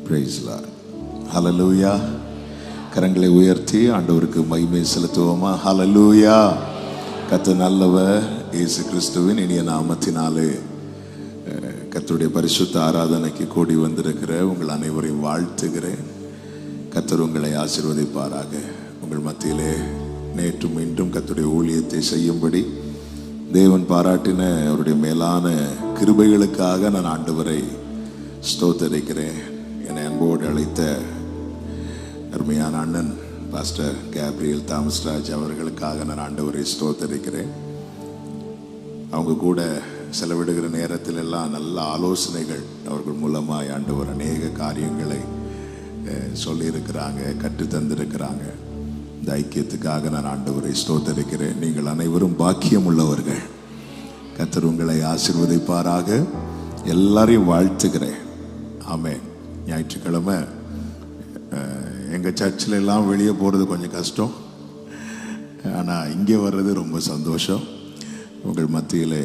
Praise Lord. Hallelujah. கரங்களை உயர்த்தி ஆண்டவருக்கு மகிமை செலுத்துவோமா? ஹல்லேலூயா. கர்த்தர் நல்லவர். இயேசு கிறிஸ்துவின் இனிய நாமத்தினாலே கர்த்தருடைய பரிசுத்த ஆராதனைக்கு கூடி வந்திருக்கிற உங்கள் அனைவரையும் வாழ்த்துகிறேன். கர்த்தர் உங்களை ஆசீர்வதிப்பாராக. உங்கள் மத்தியிலே நேற்றும் இன்றும் கர்த்தருடைய ஊழியத்தை செய்யும்படி தேவன் பாராட்டின அவருடைய மேலான கிருபைகளுக்காக நான் ஆண்டவரை ஸ்தோத்தரிக்கிறேன். என்னை அன்போடு அழைத்த அருமையான அண்ணன் பாஸ்டர் கேப்ரியல் தாமஸ்ராஜ் அவர்களுக்காக நான் ஆண்டவரை ஸ்தோத்தரிக்கிறேன். அவங்க கூட செலவிடுகிற நேரத்தில் எல்லாம் நல்ல ஆலோசனைகள் அவர்கள் மூலமாக ஆண்டவர் அநேக காரியங்களை சொல்லியிருக்கிறாங்க, கற்று தந்திருக்கிறாங்க. இந்த ஐக்கியத்துக்காக நான் ஆண்டவரை ஸ்தோத்தரிக்கிறேன். நீங்கள் அனைவரும் பாக்கியம் உள்ளவர்கள். கர்த்தர் உங்களை ஆசீர்வதிப்பாராக. எல்லாரையும் வாழ்த்துக்கிறேன். ஆமென். ஞாயிற்றுக்கிழமை எங்கள் சர்ச்சில் எல்லாம் வெளியே போகிறது கொஞ்சம் கஷ்டம், ஆனால் இங்கே வர்றது ரொம்ப சந்தோஷம். உங்கள் மத்தியில்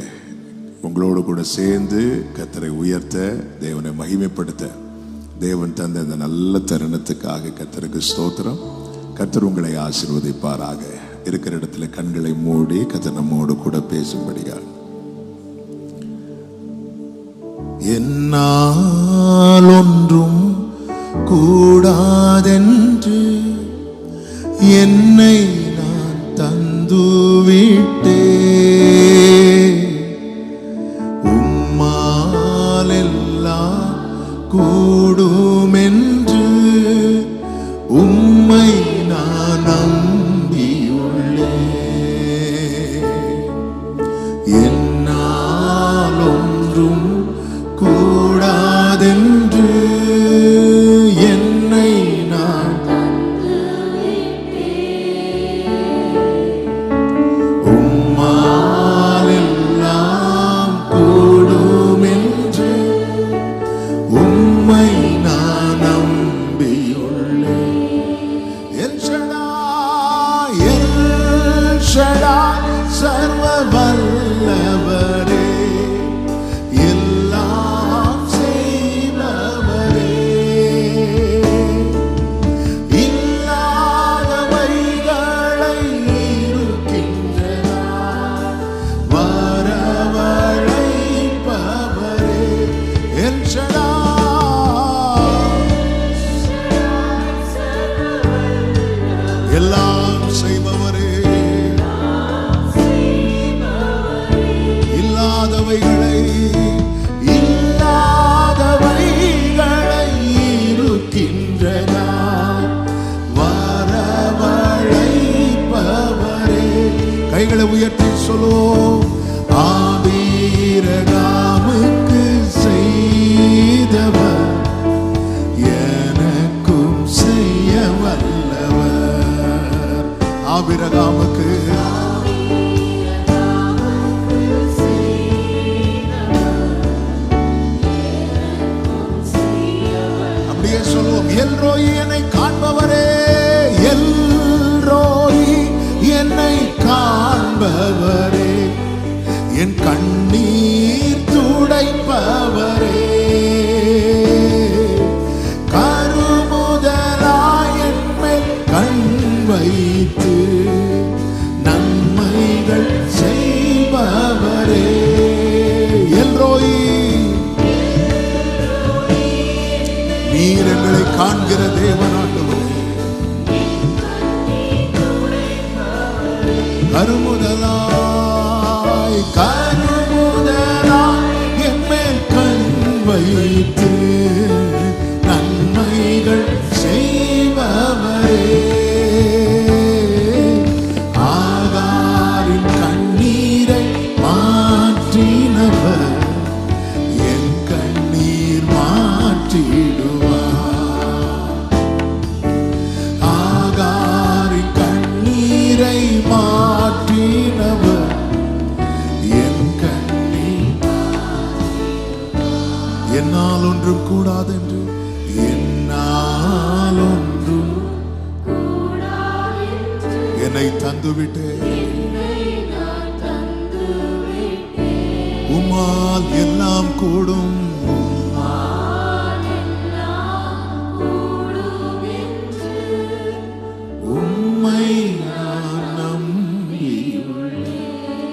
உங்களோடு கூட சேர்ந்து கர்த்தரை உயர்த்த, தேவனை மகிமைப்படுத்த தேவன் தந்த இந்த நல்ல தருணத்துக்காக கர்த்தருக்கு ஸ்தோத்திரம். கர்த்தர் உங்களை ஆசீர்வதிப்பாராக. இருக்கிற இடத்துல கண்களை மூடி கர்த்தர் நம்மோடு கூட பேசும்படியாக. என்னால் ஒன்றும் கூடாதென்று என்னை நான் தந்துவிட்டே, உம்மால் எல்லாம் கூடுமென்று உம்மை நான் நம்பியுள்ளே. என்னால் ஒன்றும் கூடாதென்று என்னை நான் உம்மால் எல்லாம் கூடுமென்று உம்மை நான் நம்பியுள்ளே. எல் ஷடாய் சர்வ வல்லவரே, எல்லாம் செய்பவரே, இல்லாதவைகளை இருக்கின்றனாய் வரவழைப்பவரே. எல் ஷடாய் எல்லாம் செய்பவரே, இல்லாதவைகளை இருக்கின்றனாய் வரவழைப்பவரே. கைகளை உயர்த்தி சொல்லுவோம். ஆபிரகாமுக்கு செய்தவர் எனக்கும் செய்ய வல்லவர். ஆபிரகாமுக்கு சொல்லுவோம். எல்ரோயி என்னை காண்பவரே, எல்ரோயி என்னை காண்பவரே, என் கண்ணீர் துடைப்பவரே, கருமுதலாய் என் மேல் கண் வைத்து நன்மைகள் செய்பவரே. எல்ரோயி நீர் எங்களை காண்கிற தேவனாண்டவரே, கருமுதலாய் என் மேல் கண் வைத்து நன்மைகள் செய்பவரே, ஆகாரின் கண்ணீரை மாற்றினவர் என் கண்ணீர் மாற்றிடுவார். மாற்றினவர் என் கண்ணீர். என்னால் ஒன்றும் கூடாதென்று, என்னால் ஒன்றும் என்னை தந்துவிட்டேன். உம்மால் எல்லாம் கூடும்,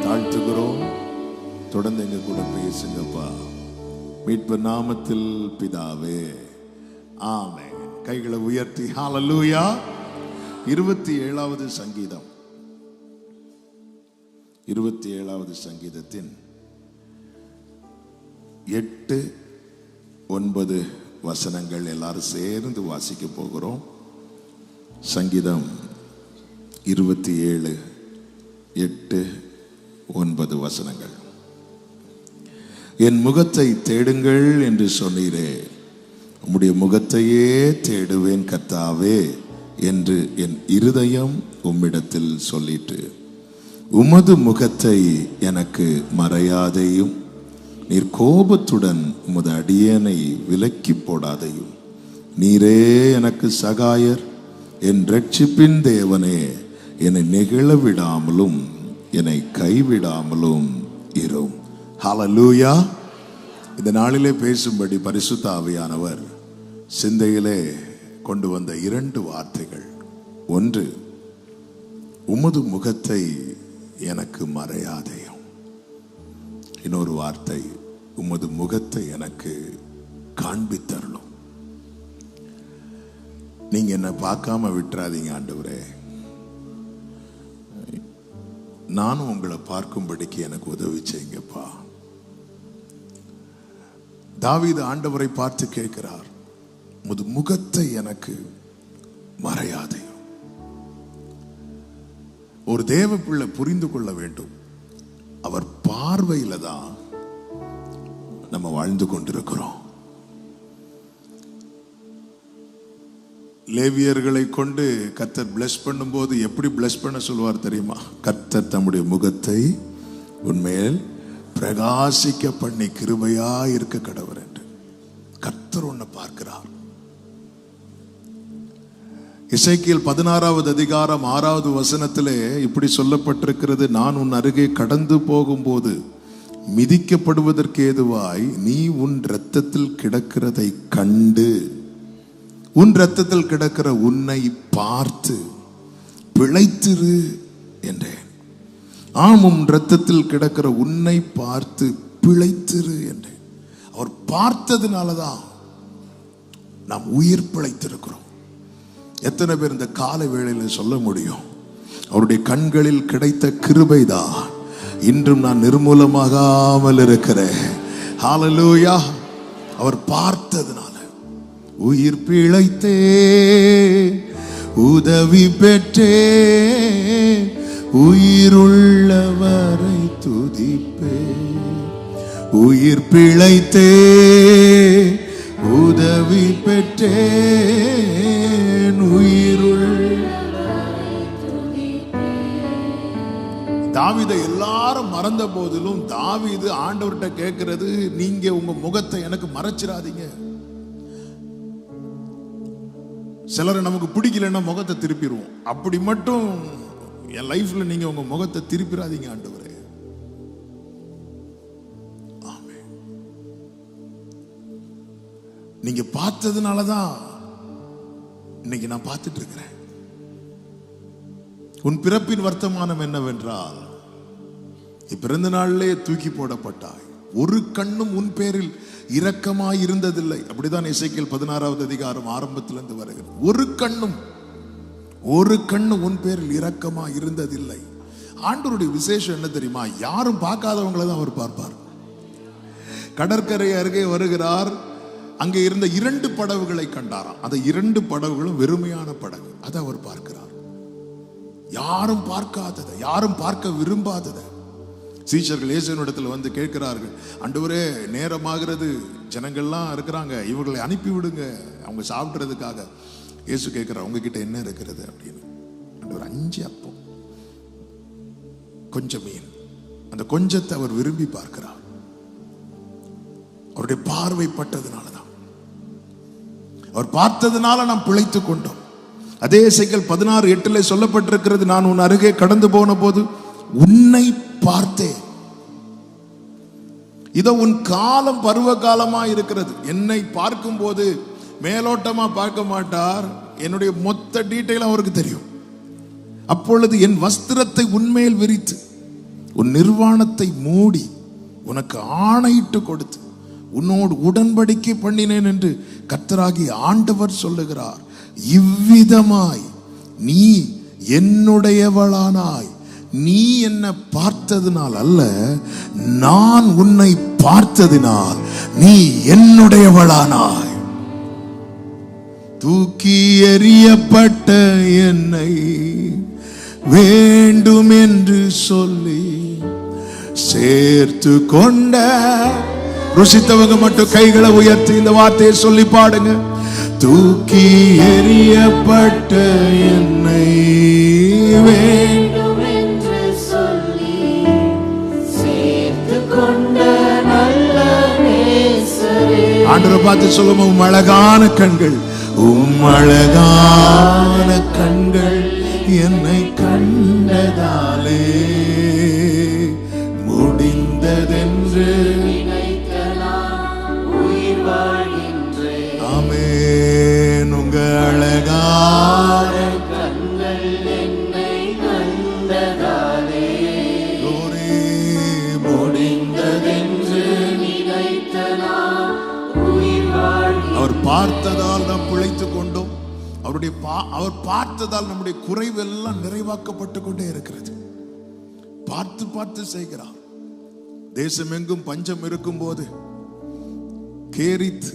தாழ்த்துகிறோம். தொடர்ந்து எங்க கூட பேசுங்கப்பா. மீட்பு நாமத்தில் பிதாவே, ஆமென். கைகளை உயர்த்தி ஹல்லேலூயா. 27வது சங்கீதம், 27வது சங்கீதத்தின் 8, 9 வசனங்கள் எல்லாரும் சேர்ந்து வாசிக்க போகிறோம். சங்கீதம் 27, 8, 9 வசனங்கள். என் முகத்தை தேடுங்கள் என்று சொன்னீரே, உம்முடைய முகத்தையே தேடுவேன் கர்த்தாவே என்று என் இருதயம் உம்மிடத்தில் சொல்லிட்டு, உமது முகத்தை எனக்கு மறையாதையும், நீர் கோபத்துடன் உமது அடியேனை விலக்கி போடாதையும். நீரே எனக்கு சகாயர், என் ரட்சிப்பின் தேவனே, என்னை நெகிழ விடாமலும் என்னை கைவிடாமலும் இரும். ஹல்லேலூயா. இந்த நாளிலே பேசும்படி பரிசுத்த ஆவியானவர் சிந்தையிலே கொண்டு வந்த 2 வார்த்தைகள். ஒன்று, உமது முகத்தை எனக்கு மறையாதையும். இன்னொரு வார்த்தை, உமது முகத்தை எனக்கு காண்பித்தரணும். நீங்க என்ன பார்க்காம விட்டுறாதீங்க ஆண்டவரே, நானும் உங்களை பார்க்கும்படிக்கு எனக்கு உதவி செய்யுங்கப்பா. தாவீது ஆண்டவரை பார்த்து கேட்கிறார், உமது முகத்தை எனக்கு மறையாதையும். ஒரு தேவ பிள்ளை புரிந்து கொள்ள வேண்டும், அவர் பார்வையில தான் நம்ம வாழ்ந்து கொண்டிருக்கிறோம். லேவியர்களை கொண்டு கர்த்தர் பிளஸ் பண்ணும்போது எப்படி பிளஸ் பண்ண சொல்வார் தெரியுமா? கர்த்தர் தம்முடைய முகத்தை உன்மேல் பிரகாசிக்க பண்ணி கிருபையா இருக்க கடவர் என்று கர்த்தர் உன்னை பார்க்கிறார். எசேக்கியேல் 16வது அதிகாரம் 6வது வசனத்திலே இப்படி சொல்லப்பட்டிருக்கிறது, நான் உன் அருகே கடந்து போகும்போது மிதிக்கப்படுவதற்கு ஏதுவாய் நீ உன் இரத்தத்தில் கிடக்கிறதை கண்டு, உன் இரத்தத்தில் கிடக்கிற உன்னை பார்த்து பிழைத்திரு என்றேன். ஆம், உன் இரத்தத்தில் கிடக்கிற உன்னை பார்த்து பிழைத்திரு என்றேன். அவர் பார்த்ததுனாலதான் நாம் உயிர் பிழைத்திருக்கிறோம். எத்தனை பேர் இந்த காலை வேளையில சொல்ல முடியும், அவருடைய கண்களில் கிடைத்த கிருபைதான் இன்றும் நான் நிர்மூலமாகாமல் இருக்கிறேன். ஹல்லேலூயா. அவர் பார்த்ததுனால உயிர் பிழைத்தே, உதவி பெற்றே, உயிருள்ளவரை துதிப்பே. உயிர் பிழைத்தே, உதவி பெற்றேன், உயிருள்ளவரை துதிப்பேன். தாவீதை எல்லாரும் மறந்த போதிலும் தாவீது ஆண்டவர்கிட்ட கேட்கிறது, நீங்க உங்க முகத்தை எனக்கு மறைச்சிடாதீங்க. சிலரை நமக்கு பிடிக்கலன்னா முகத்தை திருப்பிடுவோம். அப்படி மட்டும் என் லைஃப்ல நீங்க உங்க முகத்தை திருப்பிடாதீங்க ஆண்டவரே. ஆமென். நீங்க பார்த்ததுனாலதான் இன்னைக்கு நான் பார்த்துட்டு இருக்கிறேன். உன் பிறப்பின் வர்த்தமானம் என்னவென்றால், பிறந்த நாளிலே தூக்கி போடப்பட்டாய், ஒரு கண்ணும் உன் பேரில் இரக்கமாய் இருந்ததில்லை. அப்படிதான் எசேக்கியேல் 16வது அதிகாரம் ஆரம்பத்திலிருந்து வருகிறது. ஒரு கண்ணும் உன் பேரில் இரக்கமாய் இருந்ததில்லை. ஆண்டவருடைய விசேஷம் என்ன தெரியுமா? யாரும் பார்க்காதவங்களை தான் அவர் பார்ப்பார். கடற்கரை அருகே வருகிறார், அங்கே இருந்த 2 படகுகளை கண்டாராம். அந்த 2 படகுகளும் வெறுமையான படகு. அதை அவர் பார்க்கிறார். யாரும் பார்க்காததை, யாரும் பார்க்க விரும்பாததை. சீஷர்கள் இயேசுவினிடத்தில் வந்து கேட்கிறார்கள், ஆண்டவரே நேரமாகிறது, ஜனங்கள்லாம் இருக்கிறாங்க, இவர்களை அனுப்பி விடுங்க அவங்க சாப்பிட்றதுக்காக. இயேசு கேட்கிறார், உங்ககிட்ட என்ன இருக்கிறது அப்படின்னு. ஆண்டவர் 5 அப்பம் கொஞ்சம் மீன். அந்த கொஞ்சத்தை அவர் விரும்பி பார்க்கிறார். அவருடைய பார்வை பட்டதுனாலதான், அவர் பார்த்ததுனால நாம் பிழைத்துக் கொண்டோம். அதே எசேக்கியேல் 16:8 சொல்லப்பட்டிருக்கிறது, நான் உன் அருகே கடந்து போன போது உன்னை பார்த்தேன். இதோ உன் காலம் பருவ காலமா இருக்கிறது. என்னை பார்க்கும் போது மேலோட்டமா பார்க்க மாட்டார், என்னுடைய மொத்த டீட்டெயில் அவருக்கு தெரியும். அப்பொழுது என் வஸ்திரத்தை உன்மேல் விரித்து உன் நிர்வாணத்தை மூடி உனக்கு ஆணையிட்டு கொடுத்து உன்னோடு உடன்படிக்கை பண்ணினேன் என்று கர்த்தராகிய ஆண்டவர் சொல்லுகிறார். இவ்விதமாய் நீ என்னுடையவளானாய். நீ என்ன பார்த்ததினால் அல்ல, நான் உன்னை பார்த்ததினால் நீ என்னுடையவளானாய். தூக்கி எறியப்பட்ட என்னை வேண்டும் என்று சொல்லி சேர்த்து கொண்ட. ருசித்தவங்க மட்டும் கைகளை உயர்த்தி இந்த வார்த்தையை சொல்லி பாடுங்க. தூக்கி எறியப்பட்ட என்னை வேண்டும் என்று சொல்லி சேர்த்து கொண்ட நல்ல நேசரே. ஆண்டவரை பார்த்து சொல்லுவோம், அழகான கண்கள், அழகான கண்கள் என்னை கண்டதாலே முடிந்ததென்று ஆமென். உங்க அழகான கண்கள் என்னை கண்டதாலே முடிந்ததென்று அவர் பார்த்ததால் நாம் பிழைத்துக் கொண்டோம். அவர் பார்த்ததால் நம்முடைய குறைவெல்லாம் நிறைவாக்கப்பட்டு கொண்டே இருக்கிறது. பார்த்து பார்த்து செய்கிறார். தேசம் எங்கும் பஞ்சம் இருக்கும் போது கேரித்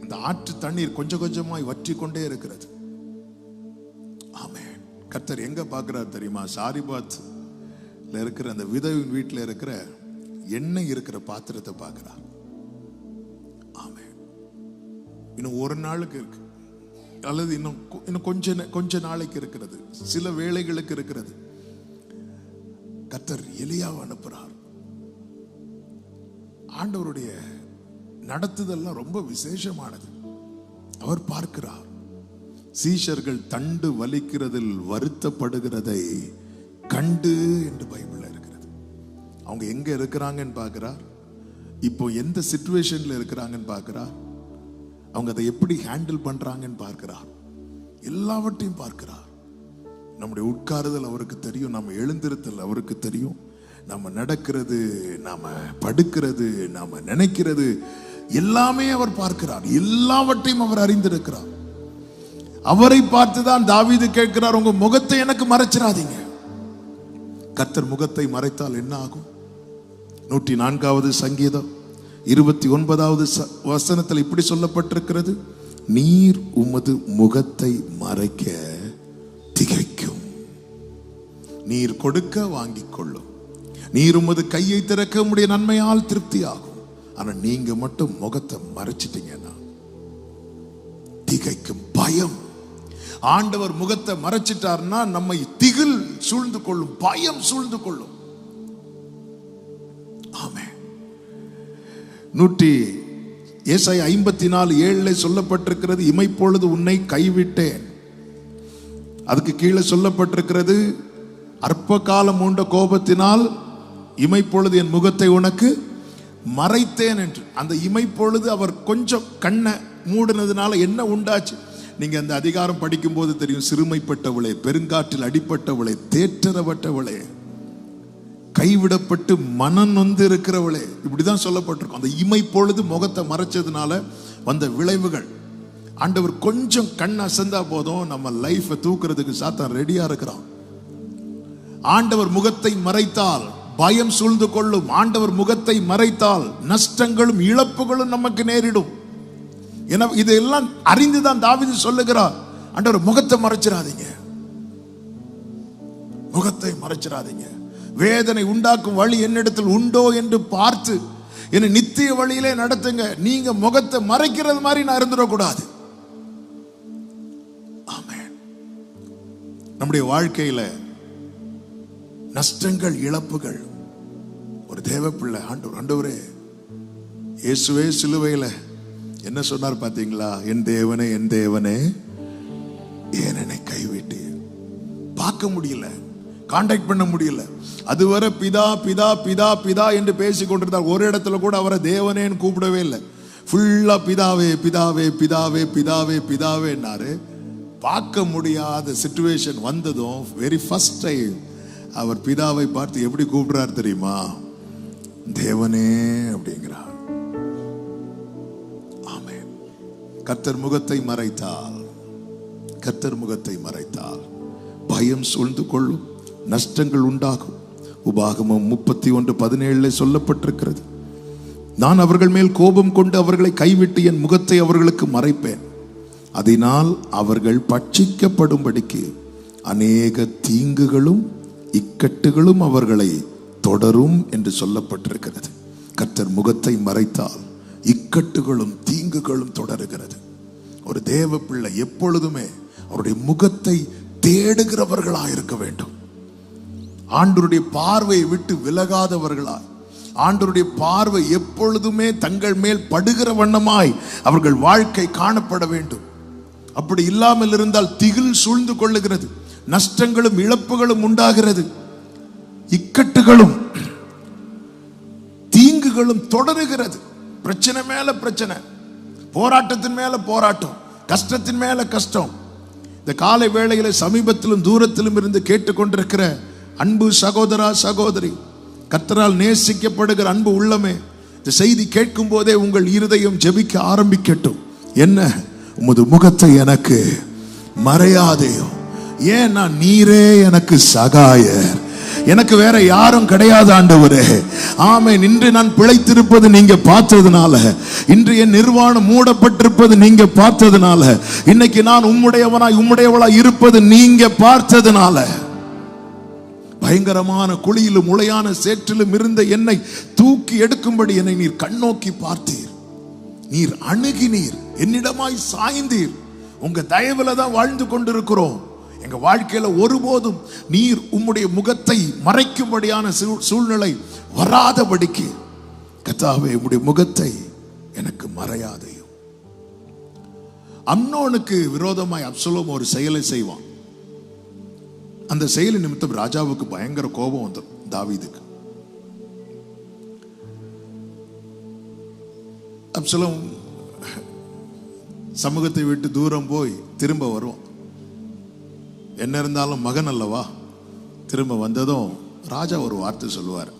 அந்த ஆற்று தண்ணீர் கொஞ்சம் கொஞ்சமாய் வற்றி கொண்டே இருக்கிறது. ஆமென். கர்த்தர் எங்க பார்க்கிறார் தெரியுமா? சாரிபாத்ல இருக்கிற அந்த விதவின் வீட்டில் இருக்கிற எண்ணெய் இருக்கிற பாத்திரத்தை பார்க்கிறார். ஆமென். இன்னும் ஒரு நாளுக்கு இருக்கு, அல்லது இன்னும் கொஞ்ச நாளைக்கு இருக்கிறது, சில வேளைகளுக்கு இருக்கிறது. கர்த்தர் எலியாவை அனுப்புறார். ஆண்டவருடைய நடத்துதெல்லாம் ரொம்ப விசேஷமானது. அவர் பார்க்கிறார். சீஷர்கள் தண்டு வலிக்கிறதில் வருத்தப்படுகிறதை கண்டு என்று பைபிள்ல இருக்கிறது. அவங்க எங்க இருக்கிறாங்கன்னு பார்க்கிறார். இப்போ எந்த சிச்சுவேஷன்ல இருக்கிறாங்கன்னு பார்க்கிறார். அவங்க அதை எப்படி ஹேண்டில் பண்றாங்கன்னு பார்க்கிறார். எல்லாவற்றையும் பார்க்கிறார். நம்முடைய உட்காருதல் அவருக்கு தெரியும், நம்ம எழுந்திருத்தல் அவருக்கு தெரியும், நம்ம நடக்கிறது, நாம படுக்கிறது, நாம நினைக்கிறது எல்லாமே அவர் பார்க்கிறார். எல்லாவற்றையும் அவர் அறிந்திருக்கிறார். அவரை பார்த்துதான் தாவீது கேட்கிறார், உங்க முகத்தை எனக்கு மறைச்சிடாதீங்க. கர்த்தர் முகத்தை மறைத்தால் என்ன ஆகும்? 104வது சங்கீதம் 29வது வசனத்தில் இப்படி சொல்லப்பட்டிருக்கிறது, நீர் உமது முகத்தை மறைக்க திகைக்கும், நீர் கொடுக்க வாங்கிக் கொள்ளும், நீர் உமது கையை திறக்க உம்முடைய நன்மையால் திருப்தி ஆகும். ஆனா நீங்க மட்டும் முகத்தை மறைச்சிட்டீங்கன்னா திகைக்கும். பயம். ஆண்டவர் முகத்தை மறைச்சிட்டார்னா நம்மை திகில் சூழ்ந்து கொள்ளும், பயம் சூழ்ந்து கொள்ளும். ஆமென். ஏசாயா 54:7 சொல்லப்பட்டிருக்கிறது, இமைப்பொழுது உன்னை கைவிட்டேன். அதுக்கு கீழே சொல்லப்பட்டிருக்கிறது, அற்ப காலம் உண்ட கோபத்தினால் இமைப்பொழுது என் முகத்தை உனக்கு மறைத்தேன் என்று. அந்த இமைப்பொழுது அவர் கொஞ்சம் கண்ணை மூடினதுனால என்ன உண்டாச்சு? நீங்க அந்த அதிகாரம் படிக்கும் போது தெரியும். சிறுமைப்பட்டவளே, பெருங்காற்றில் அடிப்பட்டவளே, தேற்றரவட்டவளே, கைவிடப்பட்டு மனம் நொந்து இருக்கிறவளே, இப்படிதான் சொல்லப்பட்டிருக்கும். அந்த இமைப்பொழுது முகத்தை மறைச்சதுனால வந்த விளைவுகள். ஆண்டவர் கொஞ்சம் கண் அசந்தா போதும் நம்ம லைஃபை தூக்குறதுக்கு சாத்தான் ரெடியா இருக்கிறான். ஆண்டவர் முகத்தை மறைத்தால் பயம் சூழ்ந்து கொள்ளும். ஆண்டவர் முகத்தை மறைத்தால் நஷ்டங்களும் இழப்புகளும் நமக்கு நேரிடும். இதெல்லாம் அறிந்துதான் தாவீது சொல்லுகிறார், ஆண்டவர் முகத்தை மறைச்சிடாதீங்க, முகத்தை மறைச்சிடாதீங்க. வேதனை உண்டாக்கும் வழி என்னிடத்தில் உண்டோ என்று பார்த்து என்னை நித்திய வழியிலே நடத்துங்க. நீங்க முகத்தை மறைக்கிறது மாதிரி நான் இருந்துடக்கூடாது. ஆமென். நம்முடைய வாழ்க்கையில நஷ்டங்கள், இழப்புகள், ஒரு தேவ பிள்ளை ஆண்டவரே, இயேசுவே சிலுவையில என்ன சொன்னார் பாத்தீங்களா? என் தேவனே, என் தேவனே, ஏன் என்னை கைவிட்டு. பார்க்க முடியல, கான்டாக்ட் பண்ண முடியல. அதுவரை பிதா பிதா பிதா பிதா என்று பேசிக் கொண்டிருந்தார். ஒரு இடத்துல கூட அவரை தேவனேன்னு கூப்பிடவே இல்லை. ஃபுல்லா பிதாவே பிதாவே பிதாவே பிதாவே பிதாவேன்னாரு. பார்க்க முடியாத சிச்சுவேஷன் வந்ததும் வெரி ஃபர்ஸ்ட் டைம் அவர் பிதாவை பார்த்து எப்படி கூப்பிடுறார் தெரியுமா? தேவனே அப்படிங்கிறார். ஆமென். கர்த்தர் முகத்தை மறைத்தால், கர்த்தர் முகத்தை மறைத்தால் பயம் சூழ்ந்து கொள்ளும், நஷ்டங்கள் உண்டாகும். உபாகமம் 31:17 சொல்லப்பட்டிருக்கிறது. நான் அவர்கள் மேல் கோபம் கொண்டு அவர்களை கைவிட்டு என் முகத்தை அவர்களுக்கு மறைப்பேன், அதனால் அவர்கள் பட்சிக்கப்படும்படிக்கு அநேக தீங்குகளும் இக்கட்டுகளும் அவர்களை தொடரும் என்று சொல்லப்பட்டிருக்கிறது. கர்த்தர் முகத்தை மறைத்தால் இக்கட்டுகளும் தீங்குகளும் தொடருகிறது. ஒரு தேவ பிள்ளை எப்பொழுதுமே அவருடைய முகத்தை தேடுகிறவர்களாய் இருக்க வேண்டும். ஆண்டவருடைய பார்வையை விட்டு விலகாதவர்களாய், ஆண்டவருடைய பார்வை எப்பொழுதுமே தங்கள் மேல் படுகிற வண்ணமாய் அவர்கள் வாழ்க்கை காணப்பட வேண்டும். அப்படி இல்லாமல் இருந்தால் திகில் சூழ்ந்து கொள்ளுகிறது, நஷ்டங்களும் இழப்புகளும் உண்டாகிறது, இக்கட்டுகளும் தீங்குகளும் தொடருகிறது. பிரச்சனை மேல பிரச்சனை, போராட்டத்தின் மேல போராட்டம், கஷ்டத்தின் மேல கஷ்டம். இந்த காலை வேளையில சமீபத்திலும் தூரத்திலும் இருந்து கேட்டுக்கொண்டிருக்கிற அன்பு சகோதரா சகோதரி, கர்த்தரால் நேசிக்கப்படுகிற அன்பு உள்ளமே, இந்த செய்தி கேட்கும் போதே உங்கள் இருதயம் ஜெபிக்க ஆரம்பிக்கட்டும். என்ன, உமது முகத்தை எனக்கு மறையாதேயோ. ஏன்னா நீரே எனக்கு சகாயர், எனக்கு வேற யாரும் கிடையாது ஆண்டவரே. ஆமென். இன்று நான் பிழைத்திருப்பது நீங்க பார்த்ததுனால, இன்று என் நிர்வாணம் மூடப்பட்டிருப்பது நீங்க பார்த்ததுனால, இன்னைக்கு நான் உம்முடையவளாய் இருப்பது நீங்க பார்த்ததுனால, பயங்கரமான குழியிலும் உளையான சேற்றிலும் இருந்த என்னை தூக்கி எடுக்கும்படி என்னை நீர் கண்ணோக்கி பார்த்தீர், நீர் அணுகினீர், என்னிடமாய் சாய்ந்தீர். உங்க தயவுல தான் வாழ்ந்து கொண்டிருக்கிறோம். எங்க வாழ்க்கையில ஒருபோதும் நீர் உம்முடைய முகத்தை மறைக்கும்படியான சூழ்நிலை வராதபடிக்கு கர்த்தாவே உம்முடைய முகத்தை எனக்கு மறையாதையும். அம்னோனுக்கு விரோதமாய் அப்சலோம் ஒரு செயலை செய்வான். அந்த செயலின் நிமித்தம் ராஜாவுக்கு பயங்கர கோபம் வந்துடும் தாவீதுக்கு. அப்சலோம் சமூகத்தை விட்டு தூரம் போய் திரும்ப வருவான். என்ன இருந்தாலும் மகன் அல்லவா. திரும்ப வந்ததும் ராஜா ஒரு வார்த்தை சொல்லுவார்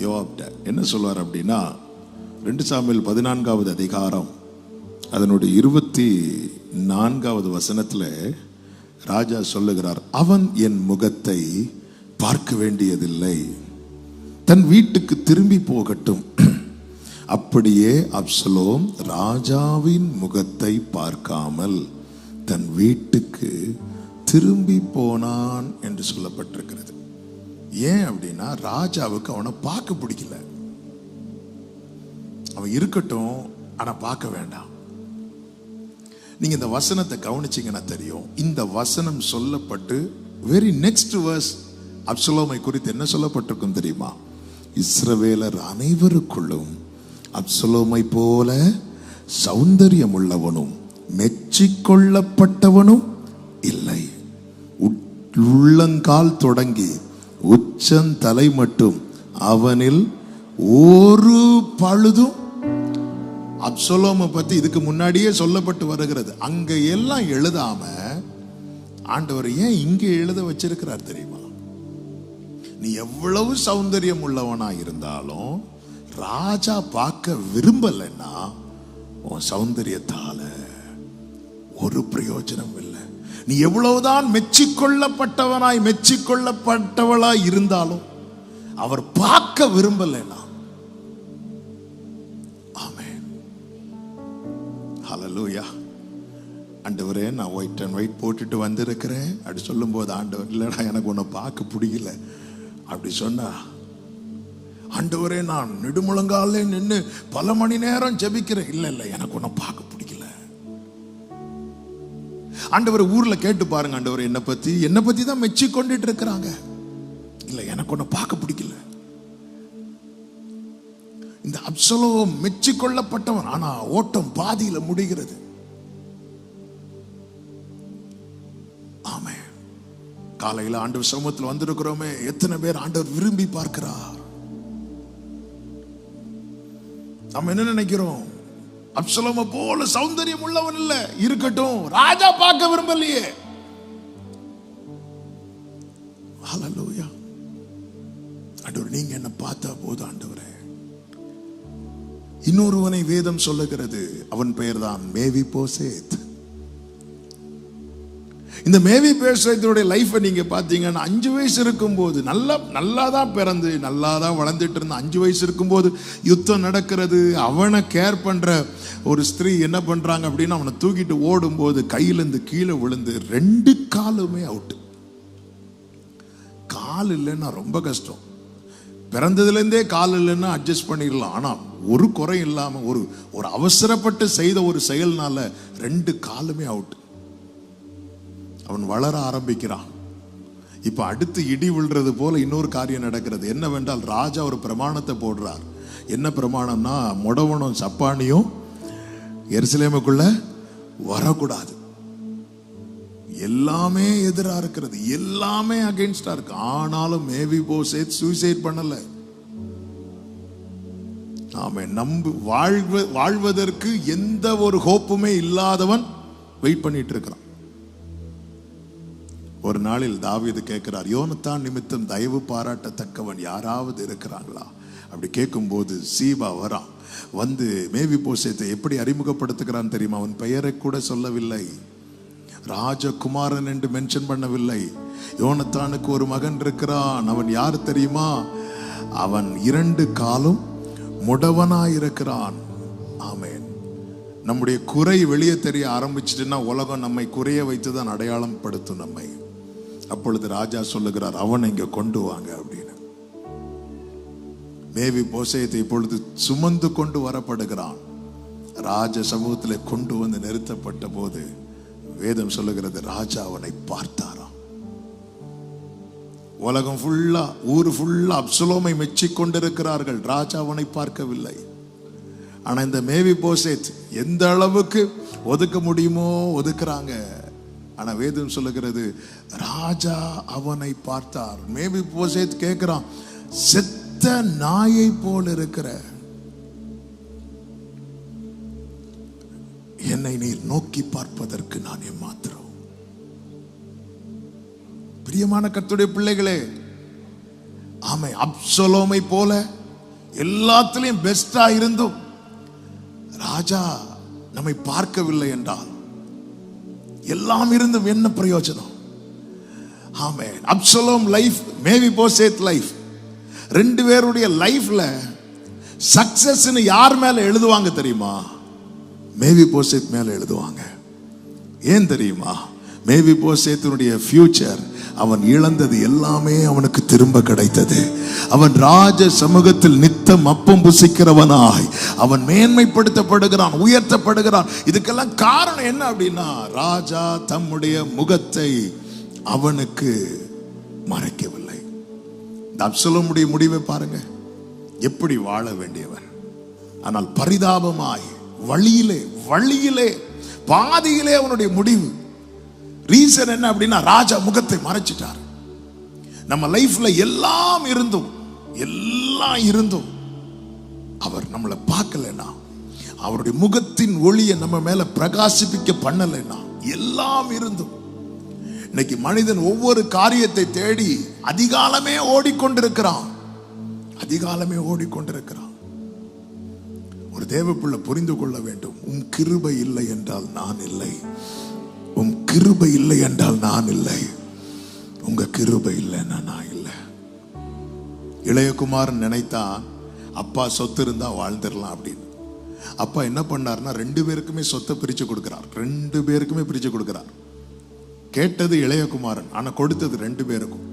யோவாப்ட. என்ன சொல்லுவார் அப்படின்னா, 2 சாமுவேல் 14வது அதிகாரம் அதனுடைய 24வது வசனத்துல ராஜா சொல்லுகிறார், அவன் என் முகத்தை பார்க்க வேண்டியதில்லை, தன் வீட்டுக்கு திரும்பி போகட்டும். அப்படியே அப்சலோம் ராஜாவின் முகத்தை பார்க்காமல் தன் வீட்டுக்கு திரும்பி போனான் என்று சொல்லப்பட்டிருக்கிறது. ஏன் அப்படின்னா, ராஜாவுக்கு அவனை பார்க்க பிடிக்கல. அவன் இருக்கட்டும், ஆனா பார்க்க வேண்டாம். நீங்க இந்த வசனத்தை கவனிச்சீங்கன்னா தெரியும். இந்த வசனம் சொல்லப்பட்டு வெரி நெக்ஸ்ட் வேர்ஸ் அப்சலோமை குறித்து என்ன சொல்லப்பட்டிருக்கும் தெரியுமா? இஸ்ரவேலர் அனைவருக்குள்ளும் அப்சலோமை போல சௌந்தரியம் உள்ளவனும் மெச்சிக்கொள்ளப்பட்டவனும் இல்லை. உள்ளங்கால் தொடங்கி உச்சந்தலை மட்டும் அவனில் ஒரு பழுதும். அப்சலோமை பத்தி இதுக்கு முன்னாடியே சொல்லப்பட்டு வருகிறது. அங்க எல்லாம் எழுதாம ஆண்டவர் ஏன் இங்க எழுத வச்சிருக்கிறார் தெரியுமா? நீ எவ்வளவு சௌந்தரியம் உள்ளவனா இருந்தாலும் ராஜா பார்க்க விரும்பலைன்னா உன் சௌந்தரியத்தால ஒரு பிரயோஜனம் இல்லை. நீ எவ்வளவுதான் மெச்சிக்கொள்ளப்பட்டவளாய் இருந்தாலும் அவர் பார்க்க விரும்பலைன்னா, ஆமென், ஹல்லேலூயா. ஆண்டவரே, நான் ஒயிட் அண்ட் ஒயிட் போட்டுட்டு வந்திருக்கிறேன் அப்படி சொல்லும் போது, ஆண்டவர் இல்லடா எனக்கு உன்னை பார்க்க பிடிக்கல அப்படி சொன்னா, ஆண்டவரே நான் நெடுமுழங்காலே நின்று பல மணி நேரம் ஜெபிக்கிறேன், இல்ல இல்ல எனக்கு உன்னை பார்க்க பிடிக்கல. ஆண்டவர் ஊர்ல கேட்டு பாருங்க, ஆண்டவர் என்னை பத்தி தான் மெச்சி கொண்டுட்டு இருக்கிறாங்க, இல்ல எனக்கு உன்னை பார்க்க பிடிக்கல. இந்த அப்சலோம் மெச்சி கொள்ளப்பட்டவன், ஆனா ஓட்டம் பாதியில முடிகிறது. ஆமென். காலையில ஆண்டவர் சமூகத்தில் வந்திருக்கிறோமே, எத்தனை பேர் ஆண்டவர் விரும்பி பார்க்கிறார்? நம்ம என்ன நினைக்கிறோம்? அப்சலோமை போல சௌந்தரியம் உள்ளவன் இல்ல, இருக்கட்டும், ராஜா பார்க்க விரும்பலையே. ஹல்லேலூயா. ஆண்டவர் நீங்க என்ன பார்த்தா போதும் ஆண்டவரே. இன்னொருவனை வேதம் சொல்லுகிறது, அவன் பெயர் தான் மேவிபோசேத். இந்த மேவிபோசேத்துடைய லைஃபை நீங்க பாத்தீங்கன்னா 5 வயசு இருக்கும்போது நல்லா தான் பிறந்து நல்லா தான் வளர்ந்துட்டு இருந்த 5 வயசு இருக்கும்போது யுத்தம் நடக்கிறது. அவனை கேர் பண்ற ஒரு ஸ்திரீ என்ன பண்றாங்க அப்படின்னா, அவனை தூக்கிட்டு ஓடும்போது கையிலேருந்து கீழே விழுந்து 2 காலுமே அவுட்டு. கால் இல்லைன்னா ரொம்ப கஷ்டம். பிறந்ததுலேருந்தே கால் இல்லைன்னா அட்ஜஸ்ட் பண்ணிடலாம். ஆனால் ஒரு குறை இல்லாமல் ஒரு அவசரப்பட்டு செய்த ஒரு செயல்னால 2 காலுமே அவுட். அவன் வளர ஆரம்பிக்கிறான். இப்ப அடுத்து இடி விழுறது போல இன்னொரு காரியம் நடக்கிறது. என்னவென்றால் ராஜா ஒரு பிரமாணத்தை போடுறார். என்ன பிரமாணம்னா, முடவனும் சப்பானியும் எருசலேமுக்குள்ள வரக்கூடாது. எல்லாமே எதிராக இருக்கிறது, எல்லாமே அகைன்ஸ்டா இருக்கு. ஆனாலும் மேவிபோசேத் சூசைட் பண்ணல. ஆமென். வாழ்வதற்கு எந்த ஒரு ஹோப்புமே இல்லாதவன் வெயிட் பண்ணிட்டு இருக்கிறான். ஒரு நாளில் தாவீது கேட்கிறார், யோனத்தான் நிமித்தம் தயவு பாராட்டத்தக்கவன் யாராவது இருக்கிறாங்களா? அப்படி கேட்கும்போது சீபா வரான். வந்து மேவிபோசேத்தை எப்படி அறிமுகப்படுத்துகிறான் தெரியுமா? அவன் பெயரை கூட சொல்லவில்லை, ராஜகுமாரன் என்று மென்ஷன் பண்ணவில்லை. யோனத்தானுக்கு ஒரு மகன் இருக்கிறான். அவன் யார் தெரியுமா? அவன் 2 காலும் முடவனாயிருக்கிறான். ஆமென். நம்முடைய குறை வெளியே தெரிய ஆரம்பிச்சுட்டுன்னா உலகம் நம்மை குறைய வைத்துதான் அடையாளம் படுத்தும் நம்மை. அப்பொழுது ராஜா சொல்லுகிறார், அவனை இங்க கொண்டு வாங்க அப்படின்னு. மேவிபோசேத்தை இப்பொழுது சுமந்து கொண்டு வரப்படுகிறான். ராஜ சமூகத்தில் கொண்டு வந்து நிறுத்தப்பட்ட போது வேதம் சொல்லுகிறது, ராஜா அவனை பார்த்தாராம். உலகம் ஃபுல்லா, ஊர் ஃபுல்லா அப்சலோமை மெச்சி கொண்டிருக்கிறார்கள். ராஜா அவனை பார்க்கவில்லை. ஆனா இந்த மேவிபோசேத் எந்த அளவுக்கு ஒதுக்க முடியுமோ ஒதுக்குறாங்க. ஆனா வேதம் சொல்லுகிறது, ராஜா அவனை பார்த்தார். மேவிபோசேத் கேட்கிறான், செத்த நாயை போல் இருக்கிற என்னை நீர் நோக்கி பார்ப்பதற்கு நான் ஏமாத்திரம். பிரியமான கர்த்தருடைய பிள்ளைகளே, ஆமை அப்சலோமை போல எல்லாத்திலையும் பெஸ்டா இருந்தும் ராஜா நம்மை பார்க்கவில்லை என்றால் எல்லாம் இருந்தும் என்ன பிரயோஜனம்? ஆமென். அப்சலோம் லைஃப், மேவிபோசேத் லைஃப், 2 பேருடைய லைஃப்ல சக்சஸ் யார் மேல எழுதுவாங்க தெரியுமா? மேவிபோசேத் மேல எழுதுவாங்க. ஏன் தெரியுமா? மேவிபோசேத்தினுடைய ஃபியூச்சர், அவன் இழந்தது எல்லாமே அவனுக்கு திரும்ப கிடைத்தது. அவன் ராஜ சமூகத்தில் நித்தம் அப்பம் புசிக்கிறவனாய் அவன் மேன்மைப்படுத்தப்படுகிறான், உயர்த்தப்படுகிறான். இதுக்கெல்லாம் காரணம் என்ன அப்படின்னா, ராஜா தம்முடைய முகத்தை அவனுக்கு மறைக்கவில்லை. அப்சலோமுடைய முடிவை பாருங்க, எப்படி வாழ வேண்டியவன். ஆனால் பரிதாபமாய் வழியிலே பாதியிலே அவனுடைய முடிவு. ரீசன் என்ன அப்படின்னா, ராஜா முகத்தை மறைச்சிட்டார். நம்ம லைஃப்ல எல்லாம் இருந்தும் அவர் நம்மளை பார்க்கலன்னா, அவருடைய முகத்தின் ஒளியை நம்ம மேல பிரகாசிப்பிக்க பண்ணலைன்னா, எல்லாம் இருந்தும் இன்னைக்கு மனிதன் ஒவ்வொரு காரியத்தை தேடி அதிகாலமே ஓடிக்கொண்டிருக்கிறான். ஒரு தேவப்பிள்ளை புரிந்து கொள்ள வேண்டும், உம் கிருபை இல்லை என்றால் நான் இல்லை. உம் கிருபை இல்லை என்றால் நான் இல்லை. உங்க கிருபை இல்லைன்னா நான் இல்லை. இளையகுமாரன் நினைத்தா அப்பா சொத்து இருந்தா வாழ்ந்துடலாம் அப்படின்னு. அப்பா என்ன பண்ணார்னா, 2 பேருக்குமே சொத்தை பிரிச்சு கொடுக்கிறார். 2 பேருக்குமே பிரிச்சு கொடுக்கிறார். கேட்டது இளையகுமாரன், ஆனா கொடுத்தது 2 பேருக்கும்.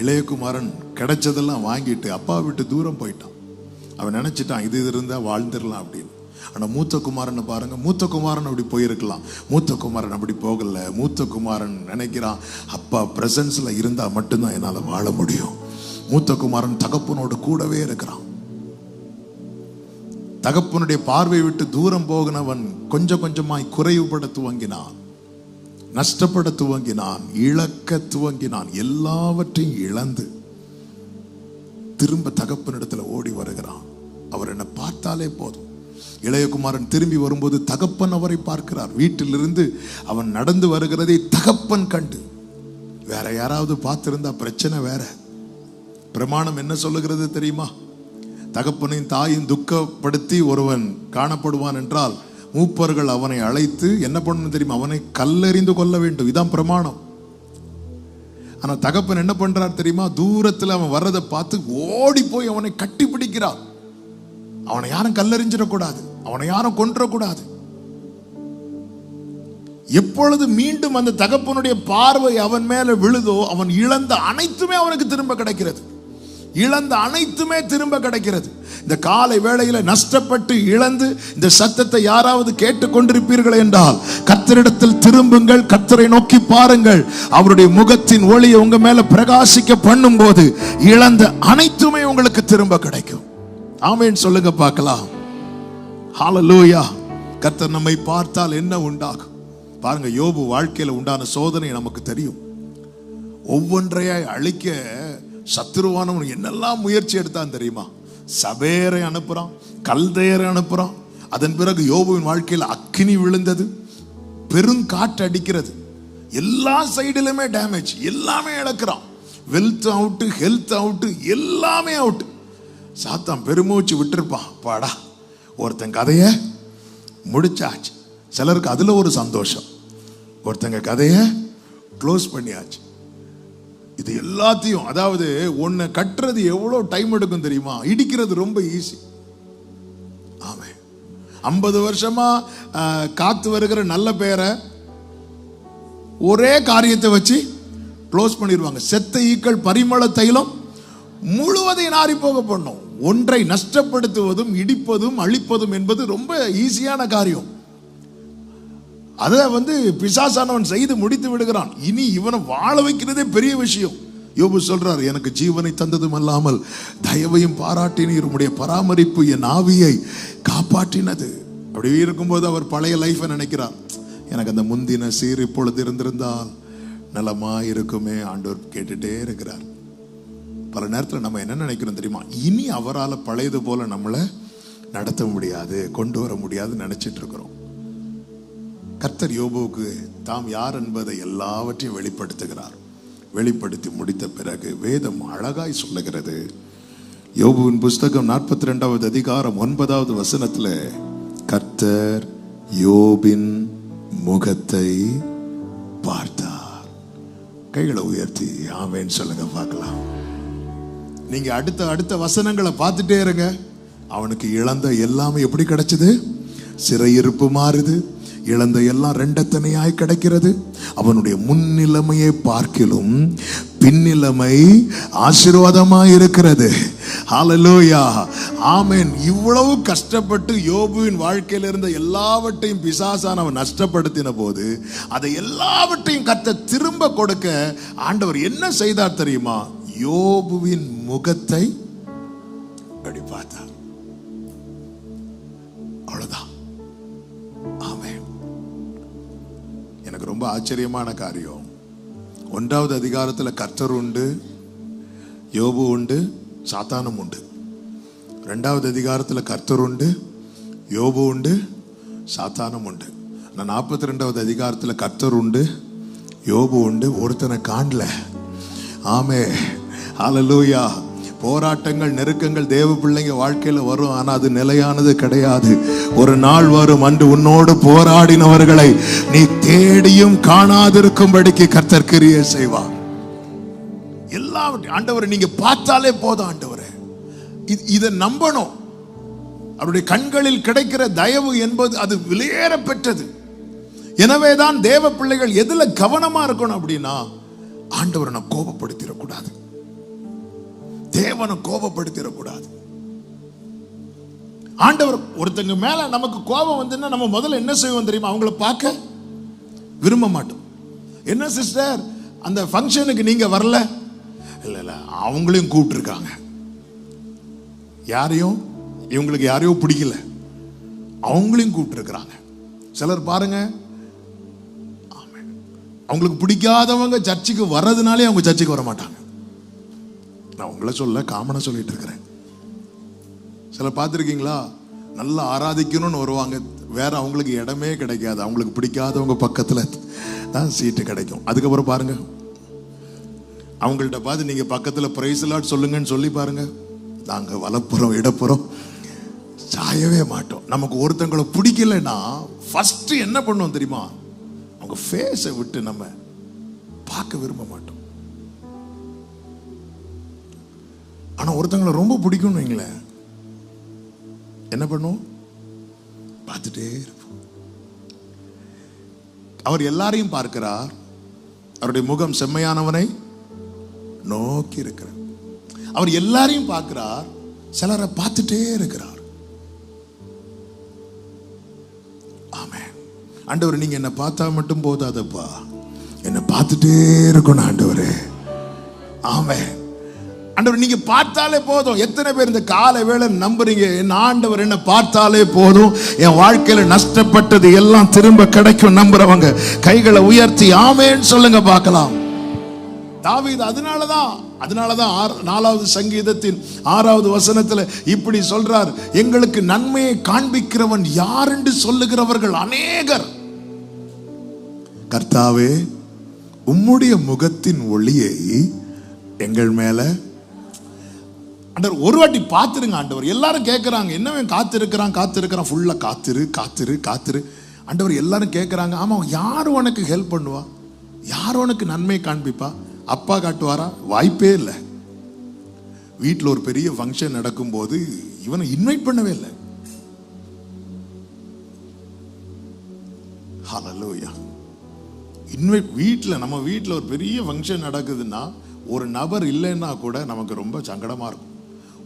இளையகுமாரன் கிடைச்சதெல்லாம் வாங்கிட்டு அப்பா விட்டு தூரம் போயிட்டான். அவன் நினைச்சிட்டான் இது இருந்தா வாழ்ந்துடலாம் அப்படின்னு. ஆனா மூத்த குமாரன் பாருங்க, மூத்த குமாரன் அப்படி போயிருக்கலாம், மூத்த குமாரன் அப்படி போகல. மூத்த குமாரன் நினைக்கிறான், அப்பா பிரசன்ஸ்ல இருந்தா மட்டும்தான் என்னால வாழ முடியும். மூத்த குமாரன் தகப்பனோடு கூடவே இருக்கிறான். தகப்பனுடைய பார்வை விட்டு தூரம் போகினவன் கொஞ்சம் கொஞ்சமாய் குறைவுபட துவங்கினான், நஷ்டப்பட துவங்கினான், இழக்க துவங்கினான். எல்லாவற்றையும் இழந்து திரும்ப தகப்பனிடத்துல ஓடி வருகிறான். அவர் என்ன பார்த்தாலே போதும். இளையகுமாரன் திரும்பி வரும்போது தகப்பன் அவரை பார்க்கிறார். வீட்டிலிருந்து அவன் நடந்து வருகிறதை தகப்பன் கண்டு, வேற யாராவது பார்த்திருந்தா பிரச்சனை வேற. பிரமாணம் என்ன சொல்லுகிறது தெரியுமா? தகப்பனையும் தாயும் துக்கப்படுத்தி ஒருவன் காணப்படுவான் என்றால் மூப்பர்கள் அவனை அழைத்து என்ன பண்ணணும் தெரியுமா? அவனை கல்லெறிந்து கொள்ள வேண்டும். இதான் பிரமாணம். ஆனா தகப்பன் என்ன பண்றார் தெரியுமா? தூரத்தில் அவன் வர்றதை பார்த்து ஓடி போய் அவனை கட்டி பிடிக்கிறார். அவனை யாரும் கல்லெறிஞ்சிடக்கூடாது, அவனை யாரும் கொன்றக்கூடாது. எப்பொழுது மீண்டும் அந்த தகப்பனுடைய பார்வை அவன் மேல விழுதோ அவன் இழந்த அனைத்துமே அவனுக்கு திரும்ப கிடைக்கிறது. இழந்த அனைத்துமே திரும்ப கிடைக்கிறது. இந்த காலை வேளையில நஷ்டப்பட்டு இழந்து இந்த சத்தத்தை யாராவது கேட்டுக்கொண்டிருப்பீர்கள் என்றால் கர்த்தரிடத்தில் திரும்புங்கள், கர்த்தரை நோக்கி பாருங்கள். அவருடைய முகத்தின் ஒளியை உங்க மேல பிரகாசிக்க பண்ணும் போது இழந்த அனைத்துமே உங்களுக்கு திரும்ப கிடைக்கும். ஆமென் சொல்லுங்க பார்க்கலாம். ஹல்லேலூயா. கர்த்தர் நம்மை பார்த்தால் என்ன உண்டாகும் பாருங்க. யோபு வாழ்க்கையில உண்டான சோதனை நமக்கு தெரியும். ஒவ்வொன்றையாய் அழிக்க சத்துருவானவன் என்னெல்லாம் முயற்சி எடுத்தான் தெரியுமா? சபேரை அனுப்புறான், கல்தையரை அனுப்புறான். அதன் பிறகு யோபுவின் வாழ்க்கையில் அக்கினி விழுந்தது, பெருங்காற்று அடிக்கிறது, எல்லா சைடிலுமே டேமேஜ், எல்லாமே இழக்கிறான். வெல்த் அவுட்டு, ஹெல்த் அவுட்டு, எல்லாமே அவுட்டு. சாத்தான் பெருமூச்சு விட்டுருப்பான். பாடா ஒருத்தன் கதைய முடிச்சாச்சு. சிலருக்கு அதுல ஒரு சந்தோஷம், ஒருத்தங்க கதைய க்ளோஸ் பண்ணியாச்சு. இது எல்லாத்தையும், அதாவது ஒன்னு கட்டுறது எவ்வளவு டைம் எடுக்கும் தெரியுமா? இடிக்கிறது ரொம்ப ஈஸி. ஆமே, 50 வருஷமா காத்து வருகிற நல்ல பேரை ஒரே காரியத்தை வச்சு க்ளோஸ் பண்ணிடுவாங்க. செத்த ஈக்கள் பரிமள தைலம் முழுவதையும் நாரி போக பண்ணும். ஒன்றை நஷ்டப்படுத்துவதும் இடிப்பதும் அழிப்பதும் என்பது ரொம்ப ஈஸியான காரியம். அதை பிசாசானவன் செய்து முடித்து விடுகிறான். இனி இவனை வாழ வைக்கிறதே பெரிய விஷயம். யோபு சொல்றார், எனக்கு ஜீவனை தந்ததும் அல்லாமல் தயவையும் பாராட்டினீர், உம்முடைய பராமரிப்பு என் ஆவியை காப்பாற்றினது. அப்படி இருக்கும்போது அவர் பழைய லைஃபை நினைக்கிறார். எனக்கு அந்த முந்தின சீர் இப்பொழுது இருந்திருந்தால் நலமா இருக்குமே. ஆண்டவர் கேட்டுட்டே இருக்கிறார். பல நேரத்தில் நம்ம என்ன நினைக்கிறோம் தெரியுமா? இனி அவரால் பழையது போல நம்மளை நடத்த முடியாது, கொண்டு வர முடியாது நினைச்சிட்டு இருக்கிறோம். கர்த்தர் யோபுவுக்கு தாம் யார் என்பதை எல்லாவற்றையும் வெளிப்படுத்துகிறார். வெளிப்படுத்தி முடித்த பிறகு வேதம் அழகாய் சொல்லுகிறது. யோபுவின் புஸ்தகம் 42வது அதிகாரம் 9வது வசனத்துல கர்த்தர் யோபின் முகத்தை பார்த்தார். கைகளை உயர்த்தி ஆமென் சொல்லுங்க பார்க்கலாம். நீங்க அடுத்த வசனங்களை பார்த்துட்டே இருங்க. அவனுக்கு இழந்த எல்லாமே எப்படி கிடைச்சது? சிறையிருப்பு மாறுது, இழந்த எல்லாம் ரெண்டத்தனையாய் கிடைக்கிறது. அவனுடைய முன்னிலைமையை பார்க்கிலும் பின்னிலைமை ஆசீர்வாதமாய் இருக்கிறது. ஹல்லேலூயா, ஆமென். இவ்வளவு கஷ்டப்பட்டு யோபுவின் வாழ்க்கையில் இருந்த எல்லாவற்றையும் பிசாசானவன் நஷ்டப்படுத்தின போது அதை எல்லாவற்றையும் கர்த்தர் திரும்ப கொடுக்க ஆண்டவர் என்ன செய்தார் தெரியுமா? யோபுவின் முகத்தை அப்படி பார்த்தார். அவ்வளவுதான். ஆமென். எனக்கு ரொம்ப ஆச்சரியமான காரியம். 1வது அதிகாரத்தில் கர்த்தர் உண்டு, யோபு உண்டு, சாத்தானும் உண்டு. 2வது அதிகாரத்தில் கர்த்தர் உண்டு, யோபு உண்டு, சாத்தானும் உண்டு. நான் 42வது அதிகாரத்தில் கர்த்தர் உண்டு, யோபு உண்டு, ஒருத்தனை காணல. ஆமே, ஹல்லேலூயா. போராட்டங்கள், நெருக்கங்கள் தேவ பிள்ளைங்க வாழ்க்கையில வரும். ஆனா அது நிலையானது கிடையாது. ஒரு நாள் வரும், அன்று உன்னோடு போராடினவர்களை நீ தேடியும் காணாதிருக்கும்படிக்கு கர்த்தர் கிரியை செய்வார். எல்லாவற்றையும் ஆண்டவரை நீங்க பார்த்தாலே போதும். ஆண்டவரே, இதை நம்பணும். அவருடைய கண்களில் கிடைக்கிற தயவு என்பது அது விலையேற பெற்றது. எனவேதான் தேவ பிள்ளைகள் எதுல கவனமா இருக்கணும் அப்படின்னா, ஆண்டவரை நான் கோபப்படுத்திடக்கூடாது, தேவனை கோபப்படுத்திடக்கூடாது. ஆண்டவர் ஒருத்தங்க மேல நமக்கு கோபம் வந்துன்னா நம்ம முதல்ல என்ன செய்வோம் தெரியுமா? அவங்கள பார்க்க விரும்ப மாட்டோம். என்ன சிஸ்டர், அந்த ஃபங்க்ஷனுக்கு நீங்க வரல? இல்ல, அவங்களையும் கூப்பிட்டுருக்காங்க. யாரையும், இவங்களுக்கு யாரையோ பிடிக்கல, அவங்களையும் கூப்பிட்டுருக்கிறாங்க. சிலர் பாருங்க, அவங்களுக்கு பிடிக்காதவங்க சர்ச்சுக்கு வர்றதுனாலே அவங்க சர்ச்சுக்கு வர மாட்டாங்க. நான் உங்களை சொல்ல காமனா சொல்லிட்டு இருக்கிறேன். சில பார்த்துருக்கீங்களா, நல்லா ஆராதிக்கணும்னு வருவாங்க, வேற அவங்களுக்கு இடமே கிடைக்காது. அவங்களுக்கு பிடிக்காதவங்க பக்கத்துல தான் சீட்டு கிடைக்கும். அதுக்கப்புறம் பாருங்க, அவங்கள்ட்ட பார்த்து நீங்க பக்கத்துல பிரைஸ் லார்ட் சொல்லுங்கன்னு சொல்லி பாருங்க, நாங்க வலப்புறம் இடப்புறம் சாயவே மாட்டோம். நமக்கு ஒருத்தங்களை பிடிக்கலன்னா ஃபர்ஸ்ட் என்ன பண்ணுவோம் தெரியுமா? அவங்க ஃபேஸை விட்டு நம்ம பார்க்க விரும்ப மாட்டோம். ஆனா ஒருத்தங்களை ரொம்ப பிடிக்கும்னு வைங்களேன், என்ன பண்ணுவோம்? பார்த்துட்டே இருப்போம். அவர் எல்லாரையும் பார்க்கிறார். அவருடைய முகம் செம்மையானவனை நோக்கி இருக்கிறார். அவர் எல்லாரையும் பார்க்கிறார், சிலரை பார்த்துட்டே இருக்கிறார். ஆமென். ஆண்டவர், நீங்க என்ன பார்த்தா மட்டும் போதாதப்பா, என்ன பார்த்துட்டே இருக்கணும் ஆண்டவரே. ஆமென். ஆண்டவர், நீங்க பார்த்தாலே போதும். எத்தனை பேர் இந்த காலை வேளை நம்புறீங்க? என் ஆண்டவர் என்ன பார்த்தாலே போதும், என் வாழ்க்கையில நஷ்டப்பட்டது எல்லாம் திரும்ப கிடைக்கும் நம்புறவங்க கைகளை உயர்த்தி ஆமென் சொல்லுங்க பார்க்கலாம். தாவீது அதனாலதான் 4வது சங்கீதத்தின் 6வது வசனத்துல இப்படி சொல்றார், எங்களுக்கு நன்மையை காண்பிக்கிறவன் யார் என்று சொல்லுகிறவர்கள் அநேகர். கர்த்தாவே, உம்முடைய முகத்தின் ஒளியை எங்கள் மேல ஆண்டவர் ஒரு வாட்டி பார்த்துருங்க. ஆண்டவர் எல்லாரும் கேட்கிறாங்க, என்னவன் காத்திருக்கிறான் ஃபுல்லா காத்திரு. ஆண்டவர் எல்லாரும் கேட்கிறாங்க, ஆமா யார் உனக்கு ஹெல்ப் பண்ணுவா? யார் உனக்கு நன்மை காண்பிப்பா? அப்பா காட்டுவாரா? வாய்ப்பே இல்லை. வீட்டில் ஒரு பெரிய ஃபங்க்ஷன் நடக்கும் போது இவனை இன்வைட் பண்ணவே இல்லை. ஹல்லேலூயா. நம்ம வீட்டில் ஒரு பெரிய ஃபங்க்ஷன் நடக்குதுன்னா ஒரு நபர் இல்லைன்னா கூட நமக்கு ரொம்ப சங்கடமா இருக்கும்.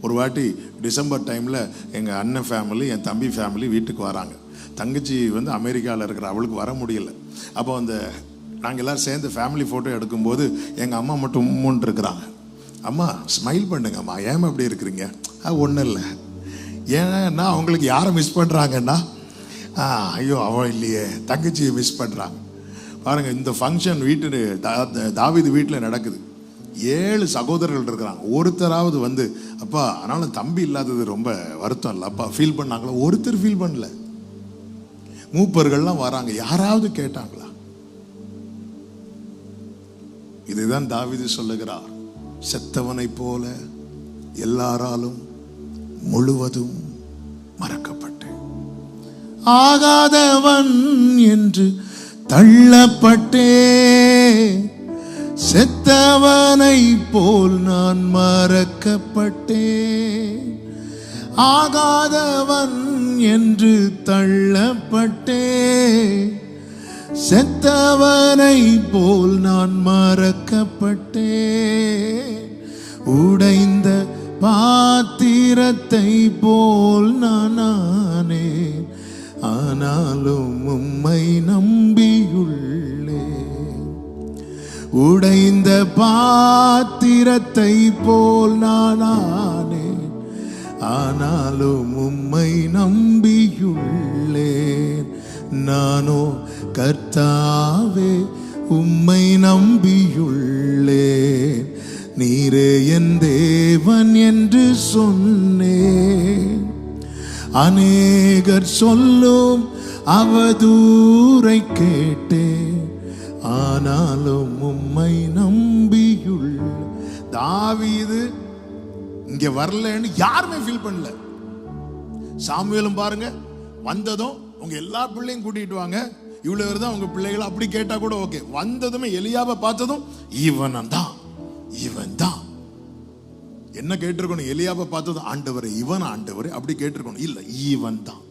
ஒரு வாட்டி டிசம்பர் டைம்ல எங்க அண்ணன் ஃபேமிலி, என் தம்பி ஃபேமிலி வீட்டுக்கு வராங்க. தங்கச்சி அமெரிக்காவில் இருக்கிற, அவளுக்கு வர முடியல. அப்போ அந்த நாங்கள் எல்லாரும் சேர்ந்து ஃபேமிலி ஃபோட்டோ எடுக்கும்போது எங்கள் அம்மா மட்டும் உம்முன்னு இருக்கிறாங்க. அம்மா ஸ்மைல் பண்ணுங்க அம்மா, ஏன் அப்படி இருக்கிறீங்க? ஒன்றும் இல்லை. ஏன்னா அவங்களுக்கு யாரை மிஸ் பண்ணுறாங்கன்னா, ஐயோ அவன் இல்லையே, தங்கச்சியை மிஸ் பண்ணுறாங்க. பாருங்க, இந்த ஃபங்க்ஷன் தாவீது வீட்டில் நடக்குது. 7 சகோதரர்கள் இருக்கிறாங்க. ஒருத்தராவது அப்பா அதனால தம்பி இல்லாதது ரொம்ப வருத்தம் இல்லை அப்பா ஃபீல் பண்ணாங்களா? ஒருத்தர் ஃபீல் பண்ணல. மூப்பர்கள்லாம் வராங்க, யாராவது கேட்டாங்களா? இதுதான் தாவீது சொல்லுகிறார், செத்தவனை போல எல்லாராலும் முழுவதும் மறக்கப்பட்டேன், ஆகாதவன் என்று தள்ளப்பட்டே, செத்தவனை போல் நான் மறக்கப்பட்டேன், ஆகாதவன் என்று தள்ளப்பட்டே, செத்தவனை போல் நான் மறக்கப்பட்டேன், உடைந்த பாத்திரத்தை போல் நானேன், ஆனாலும் உம்மை நம்பியுள்ளேன், உடைந்த பாத்திரத்தை போல் நானேன், ஆனாலும் உம்மை நம்பியுள்ளேன், நானோ கர்த்தாவே உம்மை நம்பியுள்ளேன், நீரே என் தேவன் என்று சொன்னேன், அநேகர் சொல்லும் அவதூரை கேட்டேன், ஆனாலும் உம்மை நம்பியுள்ள. தாவீது இங்க வரலன்னு யாருமே ஃபீல் பண்ணல. சாமுவேலும் பாருங்க, வந்ததும் உங்க எல்லா பிள்ளையும் கூட்டிட்டு வாங்க, இவ்வளவு பேர் தான் உங்க பிள்ளைகள், அப்படி கேட்டா கூட ஓகே. வந்ததுமே எலியாவை பார்த்ததும் இவன் தான் என்ன கேட்டிருக்கணும்? எலியாவை பார்த்ததும் ஆண்டவரே இவன் ஆண்டவரே அப்படி கேட்டிருக்கணும். இல்ல, இவன் தான்.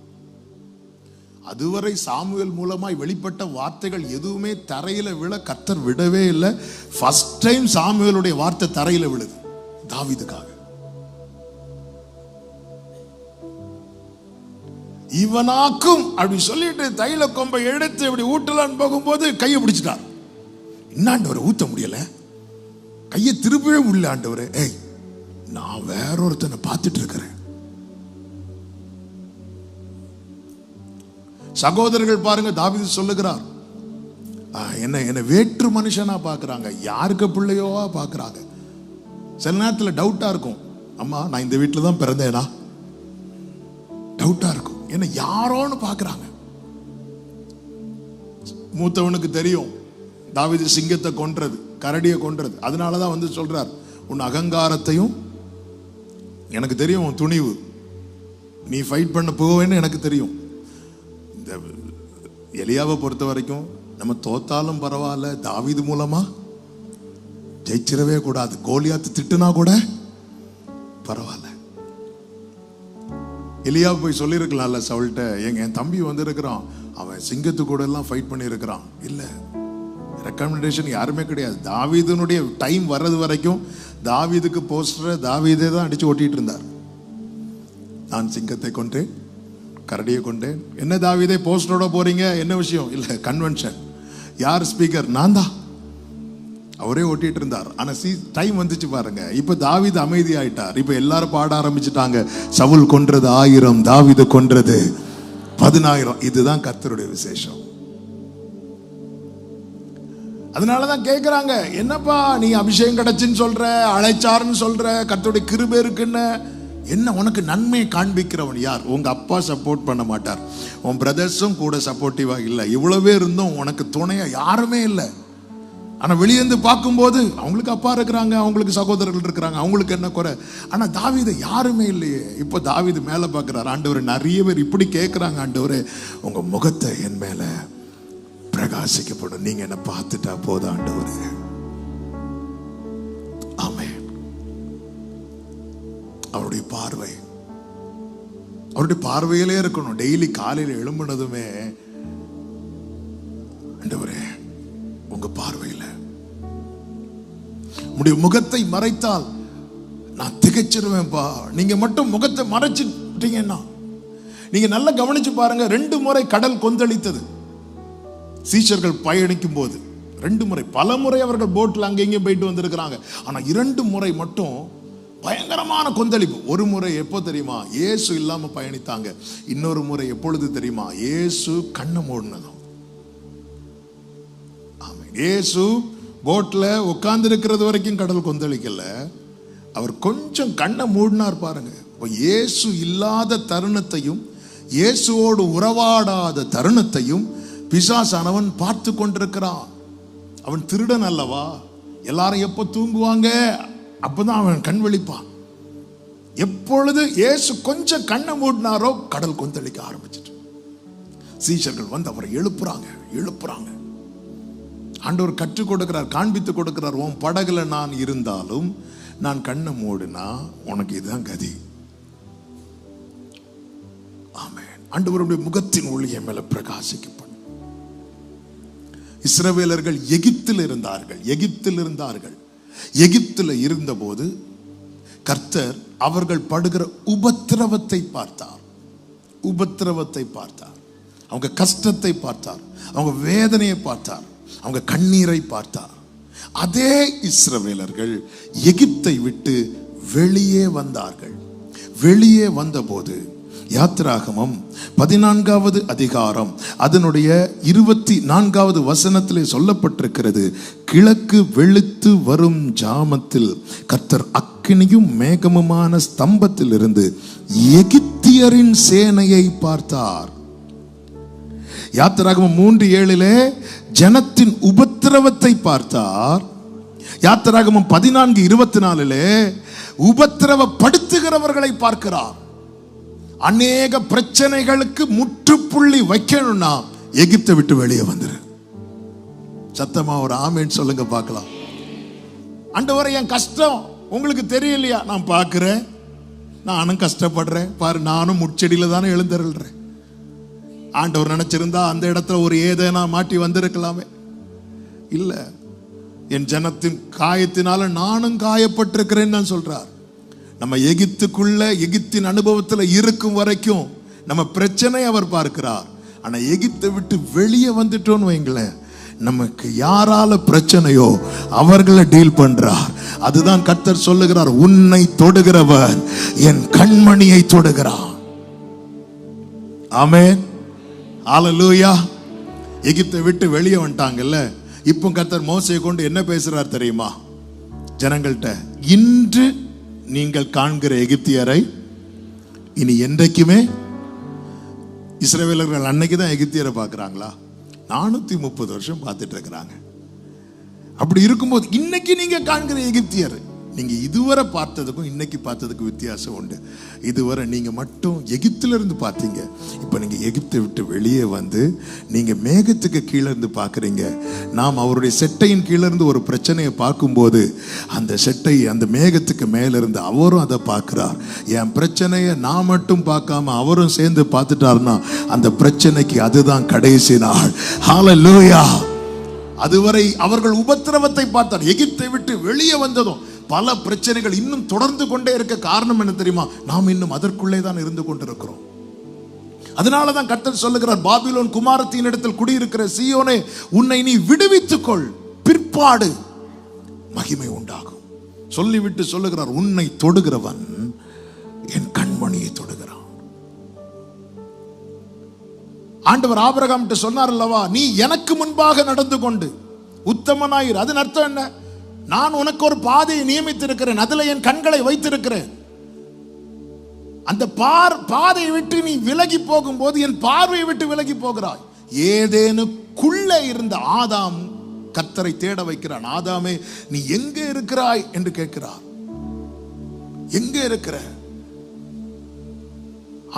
அதுவரை சாமுவேல் மூலமாய் வெளிப்பட்ட வார்த்தைகள் எதுவுமே தரையில விழ கர்த்தர் விடவே இல்லை. ஃபர்ஸ்ட் டைம் சாமுவேலுடைய வார்த்தை தரையில விழுது தாவீதுக்காக. இவனாக்கும் அப்படி சொல்லிட்டு தைல கொம்பை எடுத்து இப்படி ஊட்டலான்னு போகும்போது கையை பிடிச்சிட்டார். என்ன ஆண்டவரை ஊத்த முடியல, கையை திருப்பவே முடியல. ஆண்டவரே, ஏய் நான் வேறொருத்தனை பார்த்துட்டு இருக்கிறேன். சகோதரர்கள் பாருங்க, தாவீது சொல்லுகிறார், என்ன வேற்று மனுஷனா பாக்குறாங்க, யாருக்கு பிள்ளையோவா பாக்குறாங்க. சில நேரத்தில் டவுட்டா இருக்கும், அம்மா நான் இந்த வீட்டில் தான் பிறந்தேனா, டவுட்டா இருக்கும். என்ன யாரோன்னு பாக்குறாங்க. மூத்தவனுக்கு தெரியும் தாவீது சிங்கத்தை கொன்றது, கரடியை கொன்றது. அதனாலதான் வந்து சொல்றார், உன் அகங்காரத்தையும் எனக்கு தெரியும், உன் துணிவு, நீ ஃபைட் பண்ண போவேன்னு எனக்கு தெரியும். இந்த எலியாவை பொறுத்த வரைக்கும் நம்ம தோத்தாலும் பரவாயில்ல, தாவீது மூலமா ஜெயிச்சிடவே கூடாது. கோலியாத்து திட்டுனா கூட பரவாயில்ல. எலியா போய் சொல்லியிருக்கலாம்ல சவுல்ட்ட, என் தம்பி வந்து இருக்கிறான், அவன் சிங்கத்து கூட எல்லாம் ஃபைட் பண்ணி இருக்கிறான். இல்ல, ரெக்கமெண்டேஷன் யாருமே கிடையாது. தாவீதுனுடைய டைம் வர்றது வரைக்கும் தாவீதுக்கு போஸ்டரை தாவீதே தான் அடிச்சு ஓட்டிட்டு இருந்தார். நான் சிங்கத்தை கொண்டேன், கரடியை கொண்டேன். என்ன தாவீதே போஸ்டரோட போறீங்க, என்ன விஷயம்? இல்ல, கன்வென்ஷன். யார் ஸ்பீக்கர்? நான் தான். அவரே ஓட்டிட்டு இருந்தார். ஆனா டைம் வந்துச்சு பாருங்க, இப்ப தாவீது அமைதி ஆயிட்டார். இப்ப எல்லாரும் பாட ஆரம்பிச்சுட்டாங்க, சவுல் கொன்றது 1000, தாவீது கொன்றது 10,000. இதுதான் கர்த்தருடைய விசேஷம். அதனாலதான் கேட்கிறாங்க, என்னப்பா நீ அபிஷேகம் கிடைச்சுன்னு சொல்ற, அழைச்சாருன்னு சொல்ற, கர்த்தருடைய கிருபை இருக்குன்னு, என்ன உனக்கு நன்மையை காண்பிக்கிறவன் யார்? உங்க அப்பா சப்போர்ட் பண்ண மாட்டார், உன் பிரதர்ஸும் கூட சப்போர்ட்டிவா இல்லை, இவ்வளவே இருந்தும் உனக்கு துணையா யாருமே இல்லை. ஆனா வெளியேந்து பார்க்கும்போது அவங்களுக்கு அப்பா இருக்கிறாங்க, அவங்களுக்கு சகோதரர்கள் இருக்கிறாங்க, அவங்களுக்கு என்ன குறை? ஆனா தாவீது யாருமே இல்லையே. இப்போ தாவீது மேல பார்க்கிறார், ஆண்டவரே நிறைய பேர் இப்படி கேட்கிறாங்க, ஆண்டவரே உங்க முகத்தை என் மேல பிரகாசிக்கப்படும், நீங்க என்ன பார்த்துட்டா போதும் ஆண்டவரே. ஆமென். அவருடைய பார்வை, அவருடைய பார்வையிலே இருக்கணும். டெய்லி காலையில் எழும்புனதுமே, ஆண்டவரே உங்க பார்வையில உடைய முகத்தை மறைத்தால் நான் திகைச்சிருவேன்பா. நீங்க மட்டும் முகத்தை மறைச்சிட்டீங்கன்னா, நீங்க நல்லா கவனிச்சு பாருங்க, 2 முறை கடல் கொந்தளித்தது சீஷர்கள் பயணிக்கும் போது. 2 முறை, பல முறை அவர்கள் போட்ல அங்க இங்கே போயிட்டு வந்திருக்கிறாங்க. ஆனா 2 முறை மட்டும் பயங்கரமான கொந்தளிப்பு. ஒரு முறை எப்போ தெரியுமா? இயேசு இல்லாம பயணித்தாங்க. இன்னொரு முறை எப்பொழுது தெரியுமா? இயேசு கண்ணை மூடினதும். இயேசு போட்ல உட்கார்ந்து இருக்கிறது வரைக்கும் கடல் கொந்தளிக்கல. அவர் கொஞ்சம் கண்ணை மூடினார் பாருங்க. இயேசு இல்லாத தருணத்தையும் இயேசுவோடு உறவாடாத தருணத்தையும் பிசாசானவன் பார்த்து கொண்டிருக்கிறான். அவன் திருடன் அல்லவா? எல்லாரும் எப்போ தூங்குவாங்க அப்பதான் அவன் கண் விழிப்பான். எப்பொழுது இயேசு கொஞ்சம் கண்ணை மூடினாரோ கடல் கொந்தளிக்க ஆரம்பிச்சிட்டு சீஷர்கள் வந்து அவரை எழுப்புறாங்க. ஆண்டவர் கற்றுக் கொடுக்கிறார், காண்பித்து கொடுக்கிறார். உன் படகுல நான் இருந்தாலும் நான் கண்ணை மூடினா உனக்கு இதுதான் கதி. ஆமென். ஆண்டவருடைய முகத்தின் ஒளியை மேல பிரகாசிக்கப்படும். இஸ்ரவேலர்கள் எகிப்தில் இருந்தார்கள். எகிப்தில் இருந்தபோது கர்த்தர் அவர்கள் படுகிற உபத்திரவத்தை பார்த்தார். அவங்க கஷ்டத்தை பார்த்தார், அவங்க வேதனையை பார்த்தார், அவங்க கண்ணீரை பார்த்தார். அதே இஸ்ரவேலர்கள் எகிப்தை விட்டு வெளியே வந்தார்கள். வெளியே வந்தபோது யாத்திராகமம் 14வது அதிகாரம் அதனுடைய 24வது வசனத்திலே சொல்லப்பட்டிருக்கிறது, கிழக்கு வெளுத்து வரும் ஜாமத்தில் கர்த்தர் அக்கினியும் மேகமுமான ஸ்தம்பத்தில் இருந்து எகிப்தியரின் சேனையை பார்த்தார். யாத்திராகமம் 3:7 ஜனத்தின் உபத்திரவத்தை பார்த்தார். யாத்திராகமம் 14:24 உபத்திரவப்படுத்துகிறவர்களை பார்க்கிறார். அநேக பிரச்சனைகளுக்கு முற்றுப்புள்ளி வைக்கணும்னா எகிப்தை விட்டு வெளியே வந்துரு. சத்தமா ஒரு ஆமேன் சொல்லுங்க பார்க்கலாம். ஆண்டவரே என் கஷ்டம் உங்களுக்கு தெரியலையா? நான் பார்க்கிறேன், நானும் கஷ்டப்படுறேன் பாரு, நானும் முட்செடியில தானே எழுந்தருள்றேன். ஆண்டவர் நினைச்சிருந்தா அந்த இடத்துல ஒரு ஏதேனா மாட்டி வந்திருக்கலாமே. இல்ல, என் ஜனத்தின் காயத்தினால நானும் காயப்பட்டிருக்கிறேன்னு நான் சொல்றார். நம்ம எகிப்துக்குள்ள எகிப்தின் அனுபவத்தில் இருக்கும் வரைக்கும் நம்ம பிரச்சனை அவர் பார்க்கிறார். ஆனா எகிப்தை விட்டு வெளியே வந்துட்டோன்னு வைங்களேன், நமக்கு யாரால பிரச்சனையோ அவர்களை டீல் பண்றார். அதுதான் கர்த்தர் சொல்லுகிறார், உன்னை தொடுகிறவர் என் கண்மணியை தொடுகிறார். ஆமென், ஹல்லேலூயா. எகிப்தை விட்டு வெளியே வந்துட்டாங்கல்ல. இப்போ கர்த்தர் மோசேயை கொண்டு என்ன பேசுறார் தெரியுமா? ஜனங்கள்கிட்ட, இன்று நீங்கள் காண்கிற எகிப்தியரை இனி என்றைக்குமே. இஸ்ரவேலர்கள் அன்னைக்கு தான் எகிப்தியரை பார்க்கிறாங்களா? 430 வருஷம் பார்த்துட்டு இருக்கிறாங்க. அப்படி இருக்கும்போது இன்னைக்கு நீங்க காண்கிற எகிப்தியர், நீங்க இதுவரை பார்த்ததுக்கும் இன்னைக்கு பார்த்ததுக்கும் வித்தியாசம் உண்டு. இதுவரை நீங்க மட்டும் எகிப்தில இருந்து பார்த்தீங்க, இப்ப நீங்க எகிப்தை விட்டு வெளியே வந்து நீங்க மேகத்துக்கு கீழே இருந்து பாக்குறீங்க. நாம் அவருடைய செட்டையின் கீழே இருந்து ஒரு பிரச்சனையை பார்க்கும்போது அந்த செட்டை அந்த மேகத்துக்கு மேல இருந்து அவரும் அதை பார்க்கிறார். என் பிரச்சனையை நான் மட்டும் பார்க்காம அவரும் சேர்ந்து பார்த்துட்டாருன்னா அந்த பிரச்சனைக்கு அதுதான் கடைசி நாள். ஹல்லேலூயா. அதுவரை அவர்கள் உபத்திரவத்தை பார்த்தார். எகிப்தை விட்டு வெளியே வந்ததும் பல பிரச்சனைகள் இன்னும் தொடர்ந்து கொண்டே இருக்க காரணம் என்ன தெரியுமா? நாம் இன்னும் அதற்குள்ளே தான் இருந்து கொண்டிருக்கிறோம். அதனாலதான் கர்த்தர் சொல்லுகிறார், பாபிலோன் குமாரத்தின் இடத்தில் குடியிருக்கிற சீயோனே, உன்னை நீ விடுவித்துக் கொள், பிற்பாடு மகிமை உண்டாகும். சொல்லிவிட்டு சொல்லுகிறார், உன்னை தொடுகிறவன் என் கண்மணியை தொடுகிறான். ஆண்டவர் ஆபிரகாம் சொன்னார் அல்லவா, நீ எனக்கு முன்பாக நடந்து கொண்டு உத்தமனாயிரு. அதன் அர்த்தம் என்ன? நான் உனக்கு ஒரு பாதையை நியமித்திருக்கிறேன், அதுல என் கண்களை வைத்திருக்கிறேன். அந்த பாதையை விட்டு நீ விலகி போகும்போது என் பார்வையை விட்டு விலகி போகிறாய். ஏதேனுக்குள்ளே இருந்த ஆதாம் கர்த்தரை தேட வைக்கிறான். ஆதாமே, நீ எங்கே இருக்கிறாய் என்று கேட்கிறார். எங்கே இருக்கிற?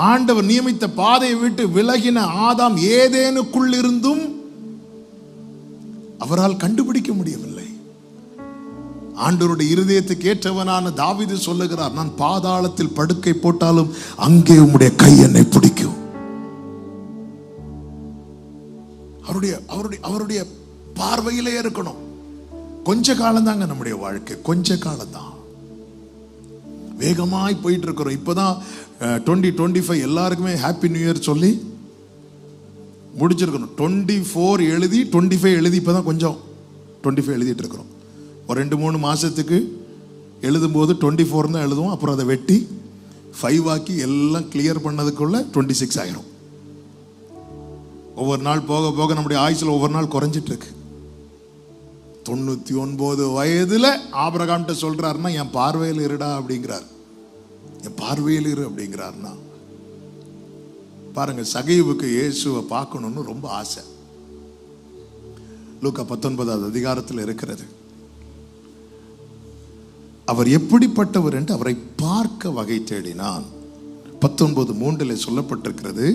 ஆண்டவர் நியமித்த பாதையை விட்டு விலகின ஆதாம் ஏதேனுக்குள் இருந்தும் அவரால் கண்டுபிடிக்க முடியவில்லை. ஆண்டவருடைய இருதயத்துக்கு ஏற்றவனான தாவீது சொல்லுகிறார், நான் பாதாளத்தில் படுக்கை போட்டாலும் அங்கே உம்முடைய கை என்னை பிடிக்கும். அவருடைய பார்வையிலே இருக்கணும். கொஞ்ச காலம் தாங்க நம்முடைய வாழ்க்கை, கொஞ்ச காலம் தான். வேகமாய் போயிட்டு இருக்கிறோம். இப்பதான் 2025 எல்லாருக்குமே ஹாப்பி நியூ இயர் சொல்லி முடிச்சிருக்கணும். 24 எழுதி 25 எழுதி இப்பதான் கொஞ்சம் 25 எழுதிட்டு இருக்கிறோம். ஒரு 2-3 மாசத்துக்கு எழுதும்போது 24 தான் எழுதுவோம். அப்புறம் அதை வெட்டி 5 ஆக்கி எல்லாம் கிளியர் பண்ணதுக்குள்ள 26 ஆயிரும். ஒவ்வொரு நாள் போக போக நம்முடைய ஆயுசுல ஒவ்வொரு நாள் குறைஞ்சிட்டு இருக்கு. 99 வயதுல ஆபிரகாம் சொல்றாருன்னா, என் பார்வையில் இருடா அப்படிங்கிறார். என் பார்வையில் இரு அப்படிங்கிறாருன்னா பாருங்க, சகைவுக்கு இயேசுவை பார்க்கணும்னு ரொம்ப ஆசை. லூக்கா 19வது அதிகாரத்தில் இருக்கிறது. அவர் எப்படிப்பட்டவர் என்று அவரை பார்க்க வகை தேடினான். 19:3 சொல்லப்பட்டிருக்கிறது,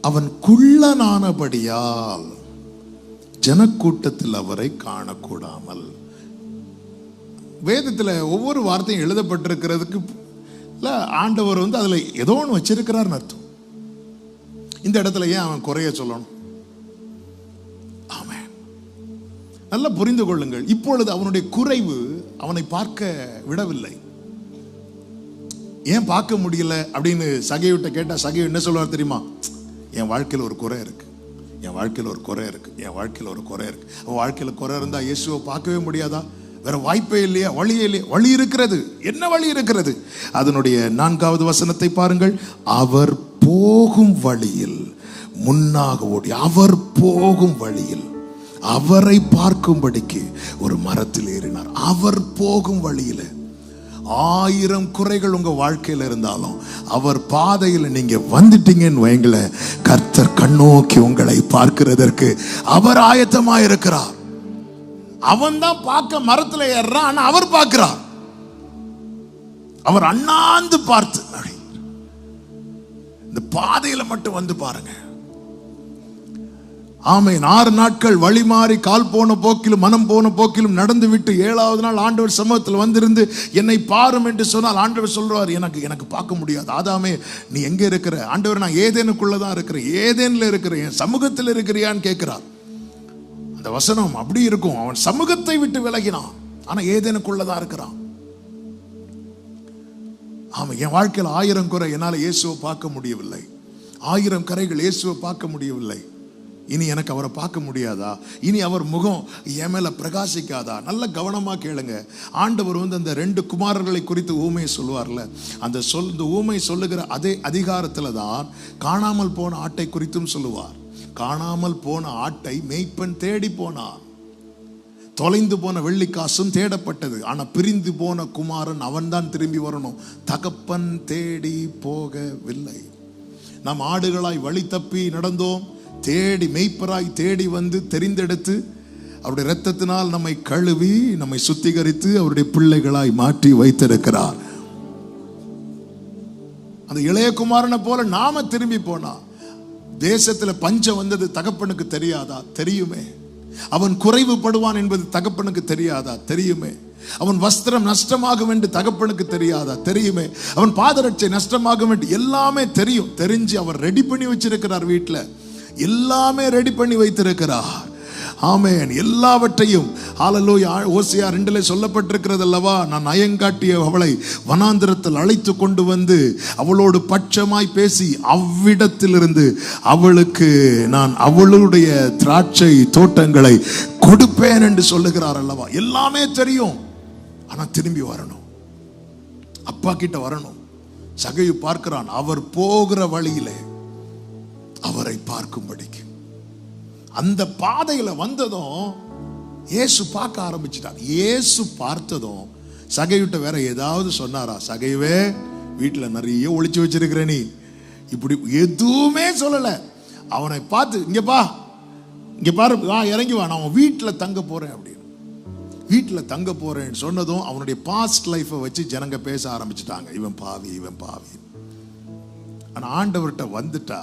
அவன் குள்ளனானபடியால் ஜனக்கூட்டத்தில் அவரை காணக்கூடாமல். வேதத்தில் ஒவ்வொரு வார்த்தையும் எழுதப்பட்டிருக்கிறதுக்கு ஆண்டவர் அதுல ஏதோ ஒன்று வச்சிருக்கிறார்னு அர்த்தம். இந்த இடத்துல ஏன் அவன் குறைய சொல்லணும்? ஆமென். நல்லா புரிந்து கொள்ளுங்கள். இப்பொழுது அவனுடைய குறைவு அவனை பார்க்க விடவில்லை. ஏன் பார்க்க முடியல அப்படின்னு சகைவிட்ட கேட்டா சகை என்ன சொல்லுவார் தெரியுமா? என் வாழ்க்கையில் ஒரு குறை இருக்கு, என் வாழ்க்கையில் ஒரு குறை இருக்கு, என் வாழ்க்கையில் ஒரு குறை இருக்கு. அவன் வாழ்க்கையில் குறை இருந்தா இயேசுவை பார்க்கவே முடியாதா? வேற வாய்ப்பே இல்லையா? வழியே இல்லையா? வழி இருக்கிறது. என்ன வழி இருக்கிறது? அதனுடைய 4வது வசனத்தை பாருங்கள். அவர் போகும் வழியில் முன்னாக ஓடி, அவர் போகும் வழியில் அவரை பார்க்கும்படிக்கு ஒரு மரத்தில் ஏறினார். அவர் போகும் வழியில 1000 குறைகள் உங்க வாழ்க்கையில இருந்தாலும் அவர் பாதையில் நீங்க வந்துட்டீங்கன்னு வைங்கள, கர்த்தர் கண்ணோக்கி உங்களை பார்க்கிறதற்கு அவர் ஆயத்தமா இருக்கிறார். அவன் தான் பார்க்க மரத்துல ஏறான், ஆனா அவர் பார்க்கிறார். அவர் அண்ணாந்து பார்த்து இந்த பாதையில மட்டும் வந்து பாருங்க. ஆமென். 6 நாட்கள் வழி மாறி கால் போன போக்கிலும் மனம் போன போக்கிலும் நடந்து விட்டு 7வது நாள் ஆண்டவர் சமூகத்தில் வந்திருந்து என்னை பாரும் என்று சொன்னால் ஆண்டவர் சொல்றார், எனக்கு பார்க்க முடியாது. ஆதாமே, நீ எங்க இருக்கிற? ஆண்டவர், நான் ஏதேனுக்குள்ளதான் இருக்கிறேன். ஏதேன்ல இருக்கிறேன், என் சமூகத்தில் இருக்கிறியான்னு கேட்கிறார். அந்த வசனம் அப்படி இருக்கும். அவன் சமூகத்தை விட்டு விலகினான், ஆனா ஏதேனுக்குள்ளதான் இருக்கிறான். ஆமா, என் வாழ்க்கையில் 1000 குறை, என்னால இயேசுவை பார்க்க முடியவில்லை. 1000 கரைகள் இயேசுவை பார்க்க முடியவில்லை. இனி எனக்கு அவரை பார்க்க முடியாதா? இனி அவர் முகம் என் மேல பிரகாசிக்காதா? நல்ல கவனமா கேளுங்க. ஆண்டவர் அந்த 2 குமாரர்களை குறித்து ஊமை சொல்லுவார்ல, அந்த ஊமை சொல்லுகிற அதே அதிகாரத்துல தான் காணாமல் போன ஆட்டை குறித்தும் சொல்லுவார். காணாமல் போன ஆட்டை மேய்ப்பன் தேடி போனான். தொலைந்து போன வெள்ளிக்காசும் தேடப்பட்டது. ஆனா பிரிந்து போன குமாரன் அவன் தான் திரும்பி வரணும். தகப்பன் தேடி போகவில்லை. நாம் ஆடுகளாய் வழி தப்பி நடந்தோம். தேடி மெய்ப்பராய் தேடி வந்து தெரிந்தெடுத்து அவருடைய இரத்தத்தினால் நம்மை கழுவி நம்மை சுத்திகரித்து அவருடைய பிள்ளைகளாய் மாற்றி வைத்திருக்கிறார். அந்த இளையகுமாரனை போல நாம திரும்பி போனா, தேசத்துல பஞ்சம் வந்தது தகப்பனுக்கு தெரியாதா? தெரியுமே. அவன் குறைவுபடுவான் என்பது தகப்பனுக்கு தெரியாதா? தெரியுமே. அவன் வஸ்திரம் நஷ்டமாகும் என்று தகப்பனுக்கு தெரியாதா? தெரியுமே. அவன் பாதரட்சை நஷ்டமாகும் என்று எல்லாமே தெரியும். தெரிஞ்சு அவர் ரெடி பண்ணி வச்சிருக்கிறார். வீட்டுல எல்லாமே ரெடி பண்ணி வைத்திருக்கிறார். ஆமென். எல்லாவற்றையும் ஹல்லேலூயா. ஓசியா 2 சொல்லப்பட்டிருக்கிறது அல்லவா, நான் நயங்காட்டிய அவளை வனாந்திரத்தில் அழைத்து கொண்டு வந்து அவளோடு பட்சமாய் பேசி அவ்விடத்திலிருந்து அவளுக்கு நான் அவளுடைய திராட்சை தோட்டங்களை கொடுப்பேன் என்று சொல்லுகிறார் அல்லவா. எல்லாமே தெரியும். ஆனா திரும்பி வரணும், அப்பா கிட்ட வரணும். சகையு பார்க்கிறான், அவர் போகிற வழியிலே அவரை பார்க்கும்படிக்கு. அந்த பாதையில வந்ததும் இயேசு பார்க்க ஆரம்பிச்சிட்டார். இயேசு பார்த்ததும் சகையுட்ட வேற ஏதாவது சொன்னாரா? சகைவே, வீட்டுல நிறைய ஒளிச்சு வச்சிருக்கிற நீ, இப்படி எதுவுமே சொல்லல. அவனை பார்த்து, இங்க பாரு, வா, இறங்கி வா, நான் வீட்டுல தங்க போறேன் அப்படின்னு. வீட்டுல தங்க போறேன்னு சொன்னதும் அவனுடைய பாஸ்ட் லைஃபை வச்சு ஜனங்க பேச ஆரம்பிச்சுட்டாங்க. இவன் பாவி, இவன் பாவி. ஆனா ஆண்டவர்கிட்ட வந்துட்டா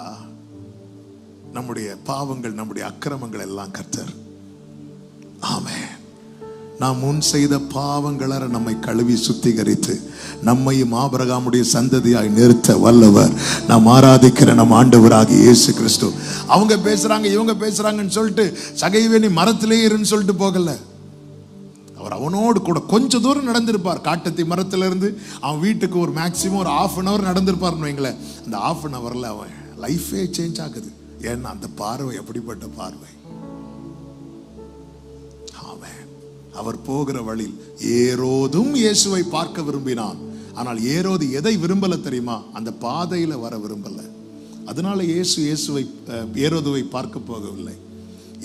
நம்முடைய பாவங்கள், நம்முடைய அக்கிரமங்கள் எல்லாம் கர்த்தர், ஆமென், நாம் முன் செய்த பாவங்களை நம்மை கழுவி சுத்திகரித்து நம்மையும் ஆபிரகாமுடைய சந்ததியாய் நிறுத்த வல்லவர் நாம் ஆராதிக்கிற நம் ஆண்டவராகிய இயேசு கிறிஸ்து. அவங்க பேசுறாங்க, இவங்க பேசுறாங்கன்னு சொல்லிட்டு சகைவே நீ மரத்திலே இருன்னு சொல்லிட்டு போகல. அவர் அவனோடு கூட கொஞ்ச தூரம் நடந்திருப்பார். காட்டத்தி மரத்திலிருந்து அவன் வீட்டுக்கு ஒரு மேக்சிமம் ஒரு 1/2 hour நடந்திருப்பார்னு வைங்களேன். அந்த 1/2 hourல அவன் லைஃபே சேஞ்ச் ஆகுது. ஏன்னா அந்த பார்வை எப்படிப்பட்ட பார்வை. அவர் போகிற வழியில் ஏரோதும் இயேசுவை பார்க்க விரும்பினான். ஆனால் ஏரோது எதை விரும்பல தெரியுமா? அந்த பாதையில வர விரும்பல. அதனால இயேசுவை ஏரோதுவை பார்க்க போகவில்லை.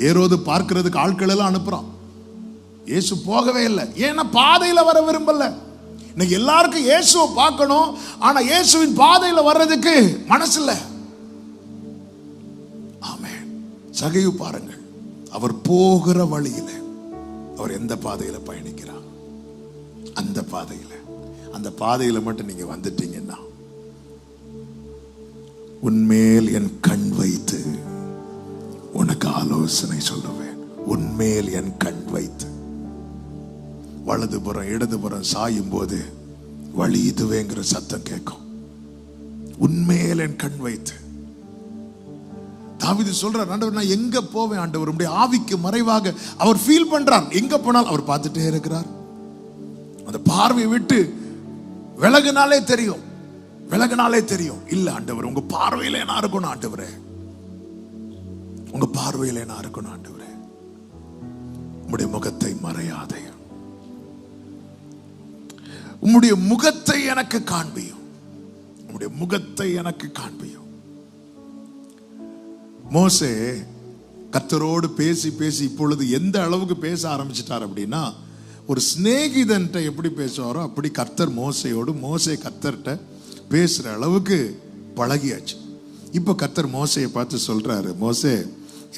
ஏரோது பார்க்கிறதுக்கு ஆட்கள் எல்லாம் அனுப்புறான், இயேசு போகவே இல்லை. ஏன்னா பாதையில வர விரும்பல. இன்னைக்கு எல்லாருக்கும் இயேசுவை பார்க்கணும், ஆனா இயேசுவின் பாதையில வர்றதுக்கு மனசு இல்லை. ஆமென். சகையு பாருங்கள், அவர் போகிற வழியில அவர் எந்த பாதையில பயணிக்கிறார், அந்த பாதையில மட்டும் நீங்க வந்துட்டீங்கன்னா, உன்மேல் என் கண் வைத்து உனக்கு ஆலோசனை சொல்லுவேன். உன்மேல் என் கண் வைத்து, வலதுபுறம் இடதுபுறம் சாயும் போது வழி இதுவேங்கிற சத்தம் கேட்கும். உன்மேல் என் கண் வைத்து. தாவீது சொல்றார், ஆண்டவர் நான் எங்க போவேன் ஆண்டவர், உம்முடைய ஆவிக்கு மறைவாக. அவர் ஃபீல் பண்றார், எங்க போனால் அவர் பார்த்துட்டே இருக்கிறார். அந்த பார்வையை விட்டு விலகுனாலே தெரியும், இல்ல ஆண்டவர் உங்க பார்வையில என்ன இருக்கணும் ஆண்டவரே, உங்க பார்வையில என்ன இருக்கணும் ஆண்டவரே, உம்முடைய முகத்தை மறையாதே, உம்முடைய முகத்தை எனக்கு காண்பியும், உம்முடைய முகத்தை எனக்கு காண்பியும். மோசே கர்த்தரோடு பேசி பேசி இப்பொழுது எந்த அளவுக்கு பேச ஆரம்பிச்சிட்டார் அப்படின்னா, ஒரு சிநேகிதன்ட்ட எப்படி பேசுவாரோ அப்படி கர்த்தர் மோசையோடு, மோசே கர்த்தர்கிட்ட பேசுற அளவுக்கு பழகியாச்சு. இப்ப கர்த்தர் மோசையை பார்த்து சொல்றாரு, மோசே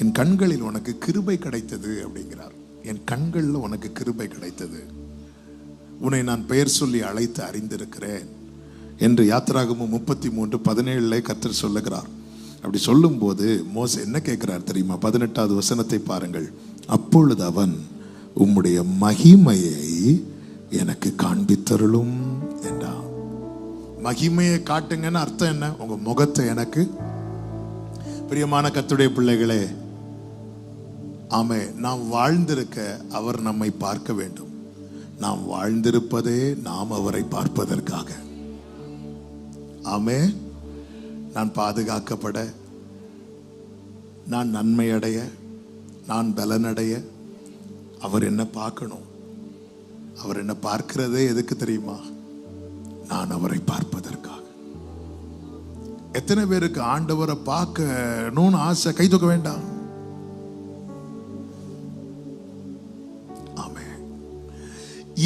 என் கண்களில் உனக்கு கிருபை கிடைத்தது அப்படிங்கிறார். என் கண்களில் உனக்கு கிருபை கிடைத்தது, உன்னை நான் பெயர் சொல்லி அழைத்து அறிந்திருக்கிறேன் என்று யாத்திராகமம் 33:17 கர்த்தர் சொல்லுகிறார். அப்படி சொல்லும் போது மோசே என்ன கேட்கிறார் தெரியுமா? 18வது வசனத்தை பாருங்கள். அப்பொழுது அவன், உம்முடைய மகிமையை எனக்கு காண்பித்தருளும் என்றான். மகிமையை காட்டுங்கன்னு அர்த்தம் என்ன? உங்க முகத்தை எனக்கு. பிரியமான கர்த்தருடைய பிள்ளைகளே, ஆமே, நாம் வாழ்ந்திருக்க அவர் நம்மை பார்க்க வேண்டும். நாம் வாழ்ந்திருப்பதே நாம் அவரை பார்ப்பதற்காக. ஆமே, நான் பாதுகாக்கப்பட, நான் நன்மை அடைய, நான் பலனடைய அவர் என்ன பார்க்கணும். அவர் என்ன பார்க்கிறதே எதுக்கு தெரியுமா? நான் அவரை பார்ப்பதற்காக. எத்தனை பேருக்கு ஆண்டவரை பார்க்கணும்னு ஆசை? கை தூக்க வேண்டாம். ஆமே.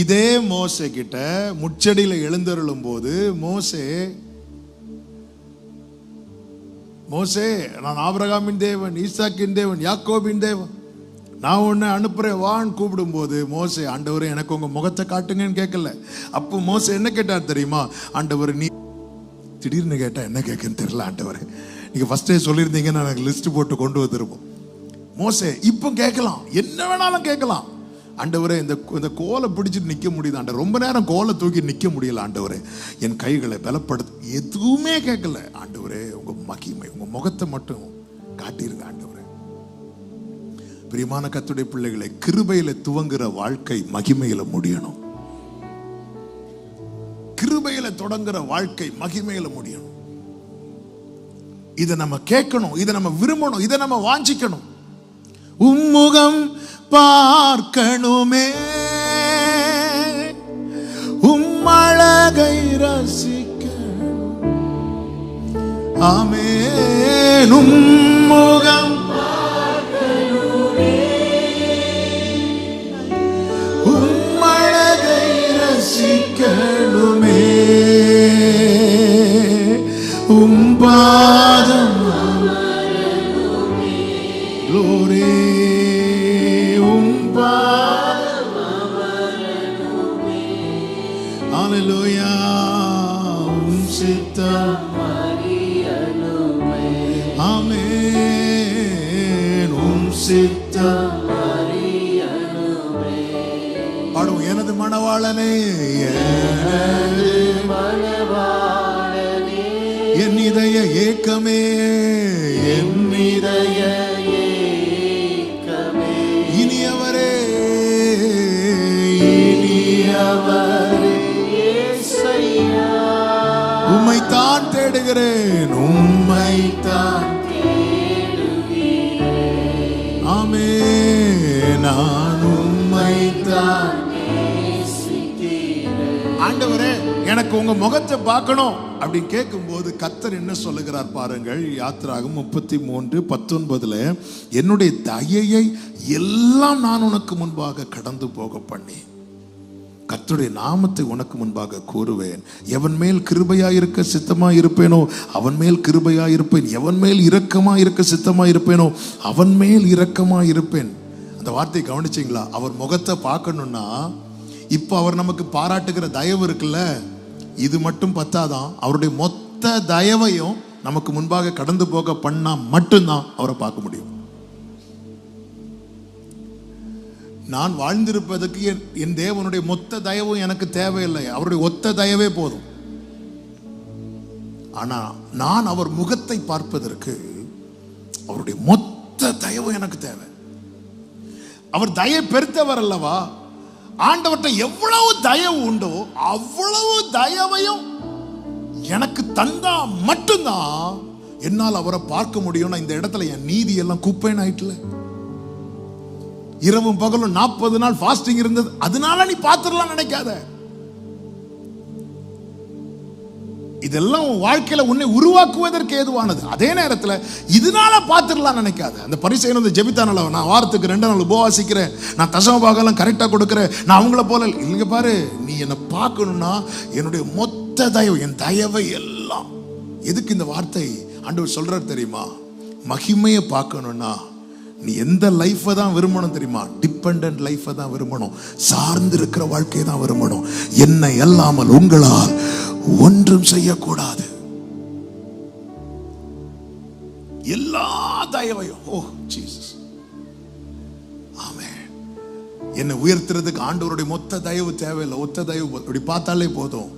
இதே மோசே கிட்ட முச்சடியில எழுந்தருளும் போது மோசே நான் ஆபிரகாமின் தேவன், ஈசாக்கின் தேவன், யாக்கோபின் தேவன், நான் உன்னை அனுப்புறேன் வான்னு கூப்பிடும் போது மோசே, ஆண்டவரே எனக்கு உங்க முகத்தை காட்டுங்கன்னு கேட்கல. அப்போ மோசே என்ன கேட்டார் தெரியுமா? ஆண்டவர் நீ திடீர்னு கேட்டா என்ன கேட்குன்னு தெரியல ஆண்டவரே, நீங்க ஃபர்ஸ்டே சொல்லியிருந்தீங்கன்னா எனக்கு லிஸ்ட் போட்டு கொண்டு வந்துருப்போம். மோசே இப்போ கேட்கலாம், என்ன வேணாலும் கேட்கலாம். ஆண்டவரே இந்த கோலை பிடிச்சிட்டு நிற்க முடியுது ஆண்டவர், ரொம்ப நேரம் கோலை தூக்கி நிற்க முடியல ஆண்டவரே, என் கைகளை பலப்படுத்த, எதுவுமே கேட்கல ஆண்டவரே. உங்க மகிமை, உங்க முகத்தை மட்டும் காட்டிருங்க ஆண்டவரே. பிரியமான கர்த்தருடைய பிள்ளைகளை, கிருபையில துவங்குற வாழ்க்கை மகிமையில முடியணும். கிருபையில தொடங்குற வாழ்க்கை மகிமையில முடியணும். இதை நம்ம கேட்கணும், இதை நம்ம விரும்பணும், இதை நம்ம வாஞ்சிக்கணும். உம்முகம் பார்க்கணுமே, உம்மழகை ரசிக்கணும். ஆமென். உம்முகம் பார்க்கணுமே, உம்மழகை ரசிக்கணுமே, உம்பாதம் glory. Hallelujah. Amen. பாடுவோம். எனது மணவாளனே, என் இதய ஏக்கமே, என் இதய ஏக்கமே, இனியவரே, இனியவரே, உம்மைத்தான் தேடுகிறேன், உம்மைத்தான் தேடுகிறேன். ஆமென். நான் உம்மைத்தான் நேசிக்கிறேன். ஆண்டவரே எனக்கு உங்க முகத்தை பார்க்கணும் அப்படி கேட்கும் போது கர்த்தர் என்ன சொல்லுகிறார் பாருங்கள். யாத்திராகம் 33:19 என்னுடைய தயையை எல்லாம் நான் உனக்கு முன்பாக கடந்து போக பண்ணி கர்த்தருடைய நாமத்தை உனக்கு முன்பாக கூறுவேன். எவன் மேல் கிருபையாய் இருக்க சித்தமாய் இருப்பேனோ அவன் மேல் கிருபையாய் இருப்பேன், எவன் மேல் இரக்கமாய் இருக்க சித்தமாய் இருப்பேனோ அவன் மேல் இரக்கமாய் இருப்பேன். அந்த வார்த்தையை கவனிச்சிங்களா? அவர் முகத்தை பார்க்கணும்னா இப்போ அவர் நமக்கு பாராட்டுகிற தயவு இருக்குல்ல, இது மட்டும் பத்தாதான், அவருடைய மொத்த தயவையும் நமக்கு முன்பாக கடந்து போக பண்ணா மட்டும்தான் அவரை பார்க்க முடியும். நான் வாழ்ந்திருப்பதற்கு என் தேவனுடைய மொத்த தயவும் எனக்கு தேவையில்லை, அவருடைய ஒத்த தயவே போதும். ஆனா நான் அவர் முகத்தை பார்ப்பதற்கு அவருடைய மொத்த தயவும் எனக்கு தேவை. அவர் தயை பெருத்தவர் அல்லவா? ஆண்டவர்கிட்ட எவ்வளவு தயவு உண்டோ அவ்வளவு தயவையும் எனக்கு தந்தா மட்டும்தான் என்னால் அவரை பார்க்க முடியும். இந்த இடத்துல என் நீதி எல்லாம் குப்பைன்னு ஆயிட்டுல, இரவும் பகலும் 40 நாள் ஃபாஸ்டிங் இருந்தது, அதனால நீ பார்த்துடலாம் நினைக்காத. இதெல்லாம் உன் வாழ்க்கையில உன்னை உருவாக்குவதற்கு ஏதுவானது. அதே நேரத்தில் இதனால பார்த்துடலாம் நினைக்காத. அந்த பரிசேயன் வந்து ஜெபித்தானல, நான் வாரத்துக்கு 2 நாள் உபவாசிக்கிறேன், நான் தசம பாகம்லாம் கரெக்டா கொடுக்கிறேன், நான் அவங்கள போல இல்லைங்க. பாரு, நீ என்னை பார்க்கணும்னா என்னுடைய மொத்த தயவு, என் தயவை எல்லாம். எதுக்கு இந்த வார்த்தை ஆண்டவர் சொல்றாரு தெரியுமா? மகிமையை பார்க்கணும்னா நீ எந்த லைஃபை தான் விரும்பணும் தெரியுமா? டிபெண்டன்ட் லைஃபை தான் விரும்பணும், சார்ந்து இருக்கிற வாழ்க்கையை தான் விரும்பணும். என்னை அல்லாமல் உங்களால் ஒன்றும் செய்யக்கூடாது. எல்லா தயவையும், ஓ ஜீசஸ், ஆமென். என்னை உயர்த்துறதுக்கு ஆண்டவருடைய மொத்த தயவு தேவையில்லை, ஒத்த தயவு அப்படி பார்த்தாலே போதும்.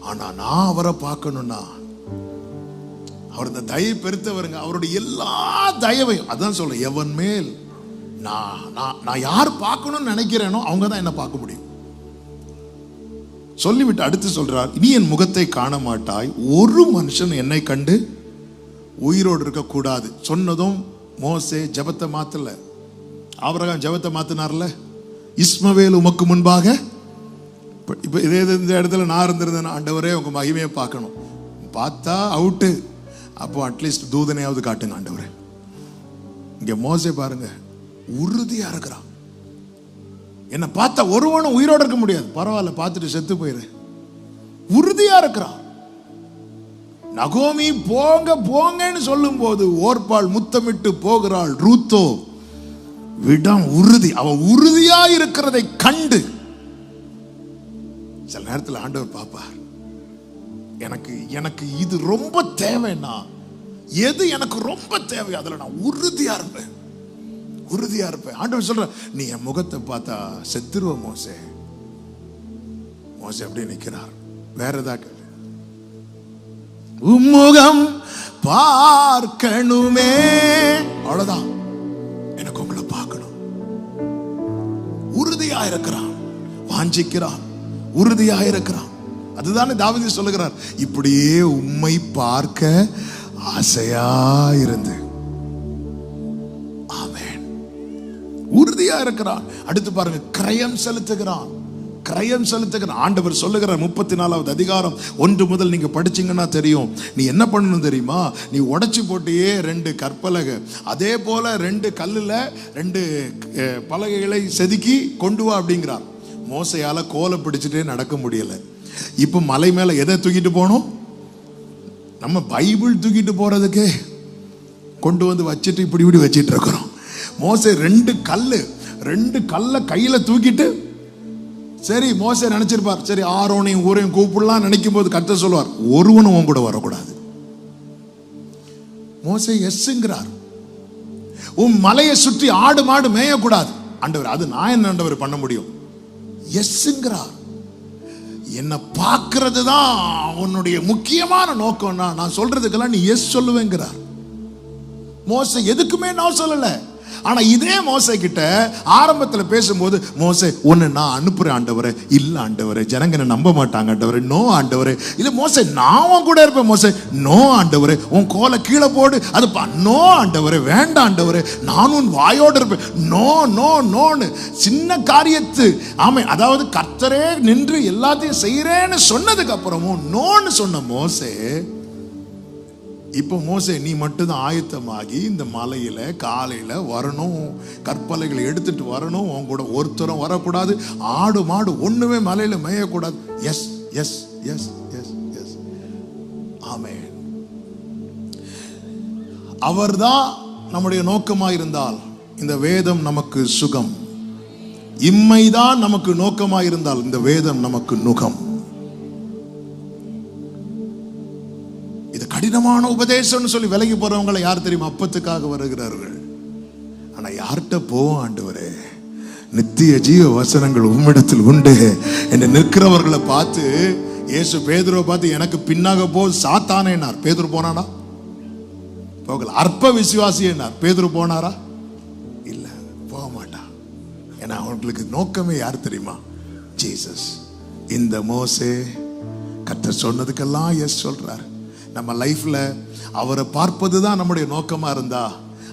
ஆனா நான் அவரை பார்க்கணும்னா அவர் இந்த தயவு பெருத்தவருங்க, அவருடைய எல்லா தயவையும். அதான் சொல்ல, எவன் மேல் நான் யார் பார்க்கணும்னு நினைக்கிறேனோ அவங்க தான் என்ன பார்க்க முடியும். சொல்லிவிட்டு அடுத்து சொல்றார், நீ என் முகத்தை காண மாட்டாய், ஒரு மனுஷன் என்னை கண்டு உயிரோடு இருக்க கூடாது. சொன்னதும் மோசே ஜெபத்தை மாத்தல, ஆபிரகாம் ஜெபத்தை மாத்தினார்ல. இஸ்மவேல் உமக்கு முன்பாக, இப்ப இதே இந்த இடத்துல நான் இருந்திருந்தேன், ஆண்டவரே உங்க மகிமையை பார்க்கணும், பார்த்தா அவுட்டு, அப்போ அட்லீஸ்ட் தூதனையாவது காட்டுங்க ஆண்டவரே. இங்க மோசே பாருங்க, உறுதியா இருக்கிறான். என்ன பார்த்தா ஒருவனும் உயிரோடு இருக்க முடியாது, பரவாயில்ல பார்த்துட்டு செத்து போயிரு, உறுதியா இருக்கிறான். நகோமி போங்க போங்கன்னு சொல்லும் போது ஓர்பாள் முத்தமிட்டு போகிறாள். ரூத்தோ விடம் உறுதி. அவ உறுதியா இருக்கிறதை கண்டு சில நேரத்தில் ஆண்டவர் பாப்பார், எனக்கு இது ரொம்ப தேவைன்னா, எது எனக்கு ரொம்ப தேவை அதுல நான் உறுதியா இருப்பேன், உறுதியா இருப்பேன். ஆண்டவர் சொல்ற, நீ என் முகத்தை பார்த்தா செத்துருவ மோசே. மோசே அப்படியே நிக்கிறார். வேற ஏதாவது உம்முகம் பார்க்கணுமே, அவ்வளவுதான், எனக்கு உங்களை பார்க்கணும். உறுதியா இருக்கிறான், வாஞ்சிக்கிறான், உறுதியா இருக்கிறான். அதுதானே தாவீது சொல்லுகிறார், இப்படியே உம்மை பார்க்க ஆசையா இருந்து. ஆமென். உறுதியா இருக்கிறான். அடுத்து பாருங்க, கிரயம் செலுத்துகிறான். கிரயம் செலுத்துகிறான். ஆண்டவர் சொல்லுகிறார் 34வது அதிகாரம் 1 முதல் நீங்க படிச்சீங்கன்னா தெரியும். நீ என்ன பண்ணணும் தெரியுமா? நீ உடைச்சு போட்டியே 2 கற்பலகை, அதே போல 2 கல்லுல 2 பலகைகளை செதுக்கி கொண்டு வா அப்படிங்கிறார். மோசையால கோலை பிடிச்சிட்டே நடக்க முடியல. இப்ப மலை மேல எதை தூக்கிட்டு போனோம்? நம்ம பைபிள் தூக்கிட்டு போறதுக்கு கொண்டு வந்து வச்சுட்டு இப்படி வச்சிட்டு இருக்கிறோம். மோசே 2 கல்லை கையில தூக்கிட்டு, சரி மோசே நினைச்சிருப்பார், சரி ஆரோனையும் ஊரையும் கூப்பிடலாம் நினைக்கும் போது கர்த்தர் சொல்லுவார், ஒருவனும் உன் கூட வரக்கூடாது. மோசே எஸ்ங்கிறார். உன் மலையை சுற்றி ஆடு மாடு மேயக்கூடாது. ஆண்டவர், அது நான் என்ன ஆண்டவர் பண்ண முடியும்? எஸ்ங்கிறார். என்ன பார்க்கிறது தான் உன்னுடைய முக்கியமான நோக்கம்னா நான் சொல்றதுக்கெல்லாம் நீ எஸ் சொல்லுவேங்கிறார். மோசே எதுக்குமே நான் சொல்லல. ஆனா இதே மோசே கிட்ட ஆரம்பத்துல பேசும்போது, மோசே உன்னை நான் அனுப்புறேன் ஆண்டவரே. இல்ல ஆண்டவரே, ஜனங்க என்ன நம்ப மாட்டாங்க ஆண்டவரே. நோ ஆண்டவரே. இல்ல மோசே, நான் உன் கூட இருப்பேன் மோசே. நோ ஆண்டவரே. உன் கோலை கீழே போடு. அது நோ ஆண்டவரே, வேண்டாம் ஆண்டவரே, நான் உன் வாயோடு இருப்பேன். நோ நோ நோன்னு சின்ன காரியத்து. ஆமே, அதாவது கர்த்தரே நின்று எல்லாத்தையும் செய்யறேன்னு சொன்னதுக்கு அப்புறமும் நோன்னு சொன்ன மோசே, இப்போ மோசே நீ மட்டும்தான் ஆயத்தமாகி இந்த மலையில காலையில வரணும், கற்பலைகளை எடுத்துட்டு வரணும், உன் கூட ஒருத்தரும் வரக்கூடாது, ஆடு மாடு ஒண்ணுமே மலையில மேயக்கூடாது. Yes yes yes yes yes. ஆமென். அவர்தான் நம்முடைய நோக்கமாயிருந்தால் இந்த வேதம் நமக்கு சுகம். இம்மைதான் நமக்கு நோக்கமாயிருந்தால் இந்த வேதம் நமக்கு நுகம். இது கடினமான உபதேசம்னு சொல்லி விலகி போறவங்களை யார் தெரியுமா? அப்பத்துக்காக வருகிறார்கள். ஆனா யார்கிட்ட போவோம்? ஆண்டவரே, நித்திய ஜீவ வசனங்கள் உம்மிடத்தில் உண்டு என்று நிற்கிறவர்களை பார்த்து இயேசு பேதுருவை பார்த்து, எனக்கு பின்னாக போ சாத்தானேனார். பேதுரு போனானா? போகல. அற்ப விசுவாசி என்னார். பேதுரு போனாரா? இல்ல, போக மாட்டான். ஏன்னா அவங்களுக்கு நோக்கமே யார் தெரியுமா? ஜீசஸ். இந்த மோசே கர்த்தர் சொன்னதுக்கெல்லாம் எஸ் சொல்றார். நம்ம லைஃப்ல அவரை பார்ப்பது தான் நம்முடைய நோக்கமா இருந்தா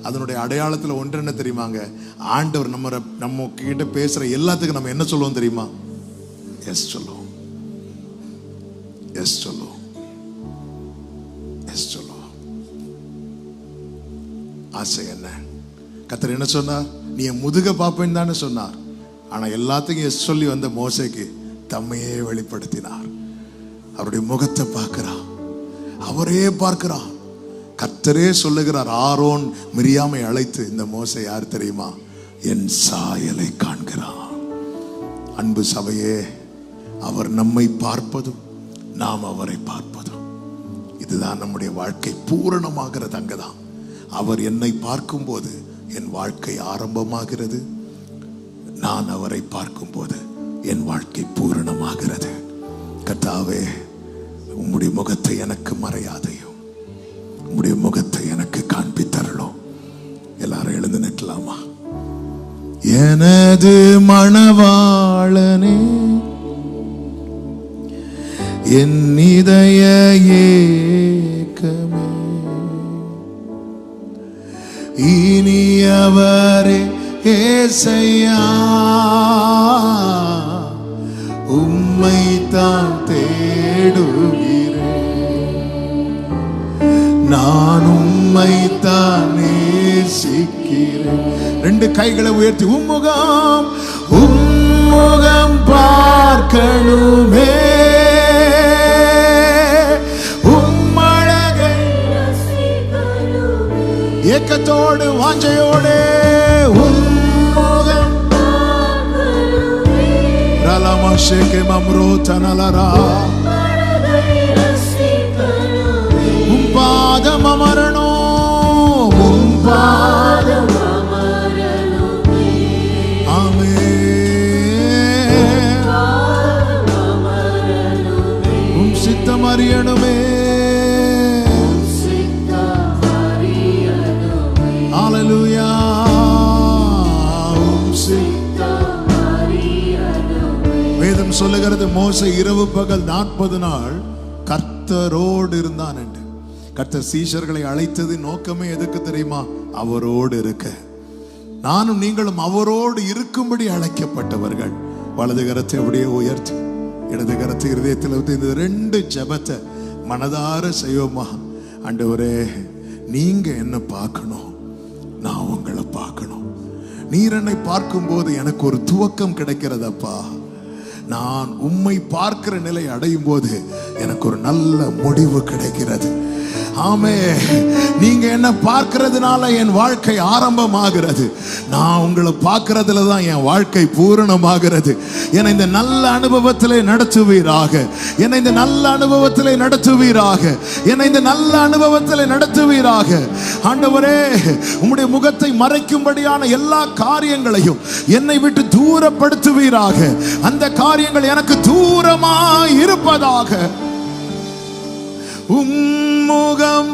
அதனுடைய அடையாளத்துல ஒன்று என்ன தெரியுமாங்க? ஆண்டவர் நம்ம கிட்ட பேசுற எல்லாத்துக்கும் நம்ம என்ன சொல்லுவோம் தெரியுமா? எஸ் சொல்லுவோம். எஸ் சொல்லுவோம். எஸ் சொல்லுவோம். ஆசை என்ன? கர்த்தர் என்ன சொன்னார்? நீ என் முதுக பாப்பேன்னு தானே சொன்னார். ஆனா எல்லாத்துக்கும் எஸ் சொல்லி வந்த மோசேக்கு தம்மையே வெளிப்படுத்தினார். அவருடைய முகத்தை பார்க்கிறான், அவரே பார்க்கிறான். கர்த்தரே சொல்லுகிறார், ஆரோன் மிரியாமை அழைத்து, இந்த மோசே யார் தெரியுமா? என் சாயலை காண்கிறான். அன்பு சபையே, அவர் நம்மை பார்ப்பதும் நாம் அவரை பார்ப்பதும், இதுதான் நம்முடைய வாழ்க்கை பூரணமாகிறது. அங்கதான் அவர் என்னை பார்க்கும் போது என் வாழ்க்கை ஆரம்பமாகிறது. நான் அவரை பார்க்கும் போது என் வாழ்க்கை பூரணமாகிறது. கர்த்தாவே, உம்முடைய முகத்தை எனக்கு மறையாதையும், உம்முடைய முகத்தை எனக்கு காண்பித்தருளும். எல்லாரும் எழுந்து நிற்கலாமா? எனது மணவாளனே, என் இதய ஏக்கமே, இனியவரே ஏசையா, உம்மை தான் தேடுகிறேன், நான் உம்மை தான் நேசிக்கிறேன். 2 கைகளை உயர்த்தி, உம்முகம் பார்க்கணுமே, உம்மழகை ஏக்கத்தோடு வாஞ்சையோடு, மஷேகே மம்ரோ தனலரா உம் பாதம் அமரனோ உம் பாதம் அமரனுமே ஆமென் உம் சித்தம் அறியணுமே ஹalleluya உம் சித்தம் அறியணுமே வேதம் சொல்லுகிறது மோசே இரவு பகல் 40 நாள் கர்த்தரோடு இருந்தான் என்று. கர்த்தர் சீஷர்களை அழைத்தது நோக்கமே எதுக்கு தெரியுமா? அவரோடு இருக்க. நானும் நீங்களும் அவரோடு இருக்கும்படி அழைக்கப்பட்டவர்கள். வலது கரத்தை அப்படியே உயர்த்தி இடது கரத்தை இருதயத்தில் வைத்து இந்த 2 ஜெபத்தை மனதார செய்வோமா? ஆண்டவரே, நீங்க என்ன பார்க்கணும், நான் உங்களை பார்க்கணும். நீர் என்னை பார்க்கும்போது எனக்கு ஒரு துவக்கம் கிடைக்கிறதப்பா. நான் உம்மை பார்க்கிற நிலை அடையும் போது எனக்கு ஒரு நல்ல முடிவு கிடைக்கிறது. ஆமே, நீங்க என்ன பார்க்கிறதுனால என் வாழ்க்கை ஆரம்பமாகிறது. நான் உங்களை பார்க்கிறதுல தான் என் வாழ்க்கை பூரணமாகிறது. என்னை இந்த நல்ல அனுபவத்திலே நடத்துவீராக, என்னை இந்த நல்ல அனுபவத்திலே நடத்துவீராக, என்னை இந்த நல்ல அனுபவத்திலே நடத்துவீராக. ஆண்டவரே, உம்முடைய முகத்தை மறைக்கும்படியான எல்லா காரியங்களையும் என்னை விட்டு தூரப்படுத்துவீராக. அந்த காரியங்கள் எனக்கு தூரமாய் இருப்பதாக. உம்முகம்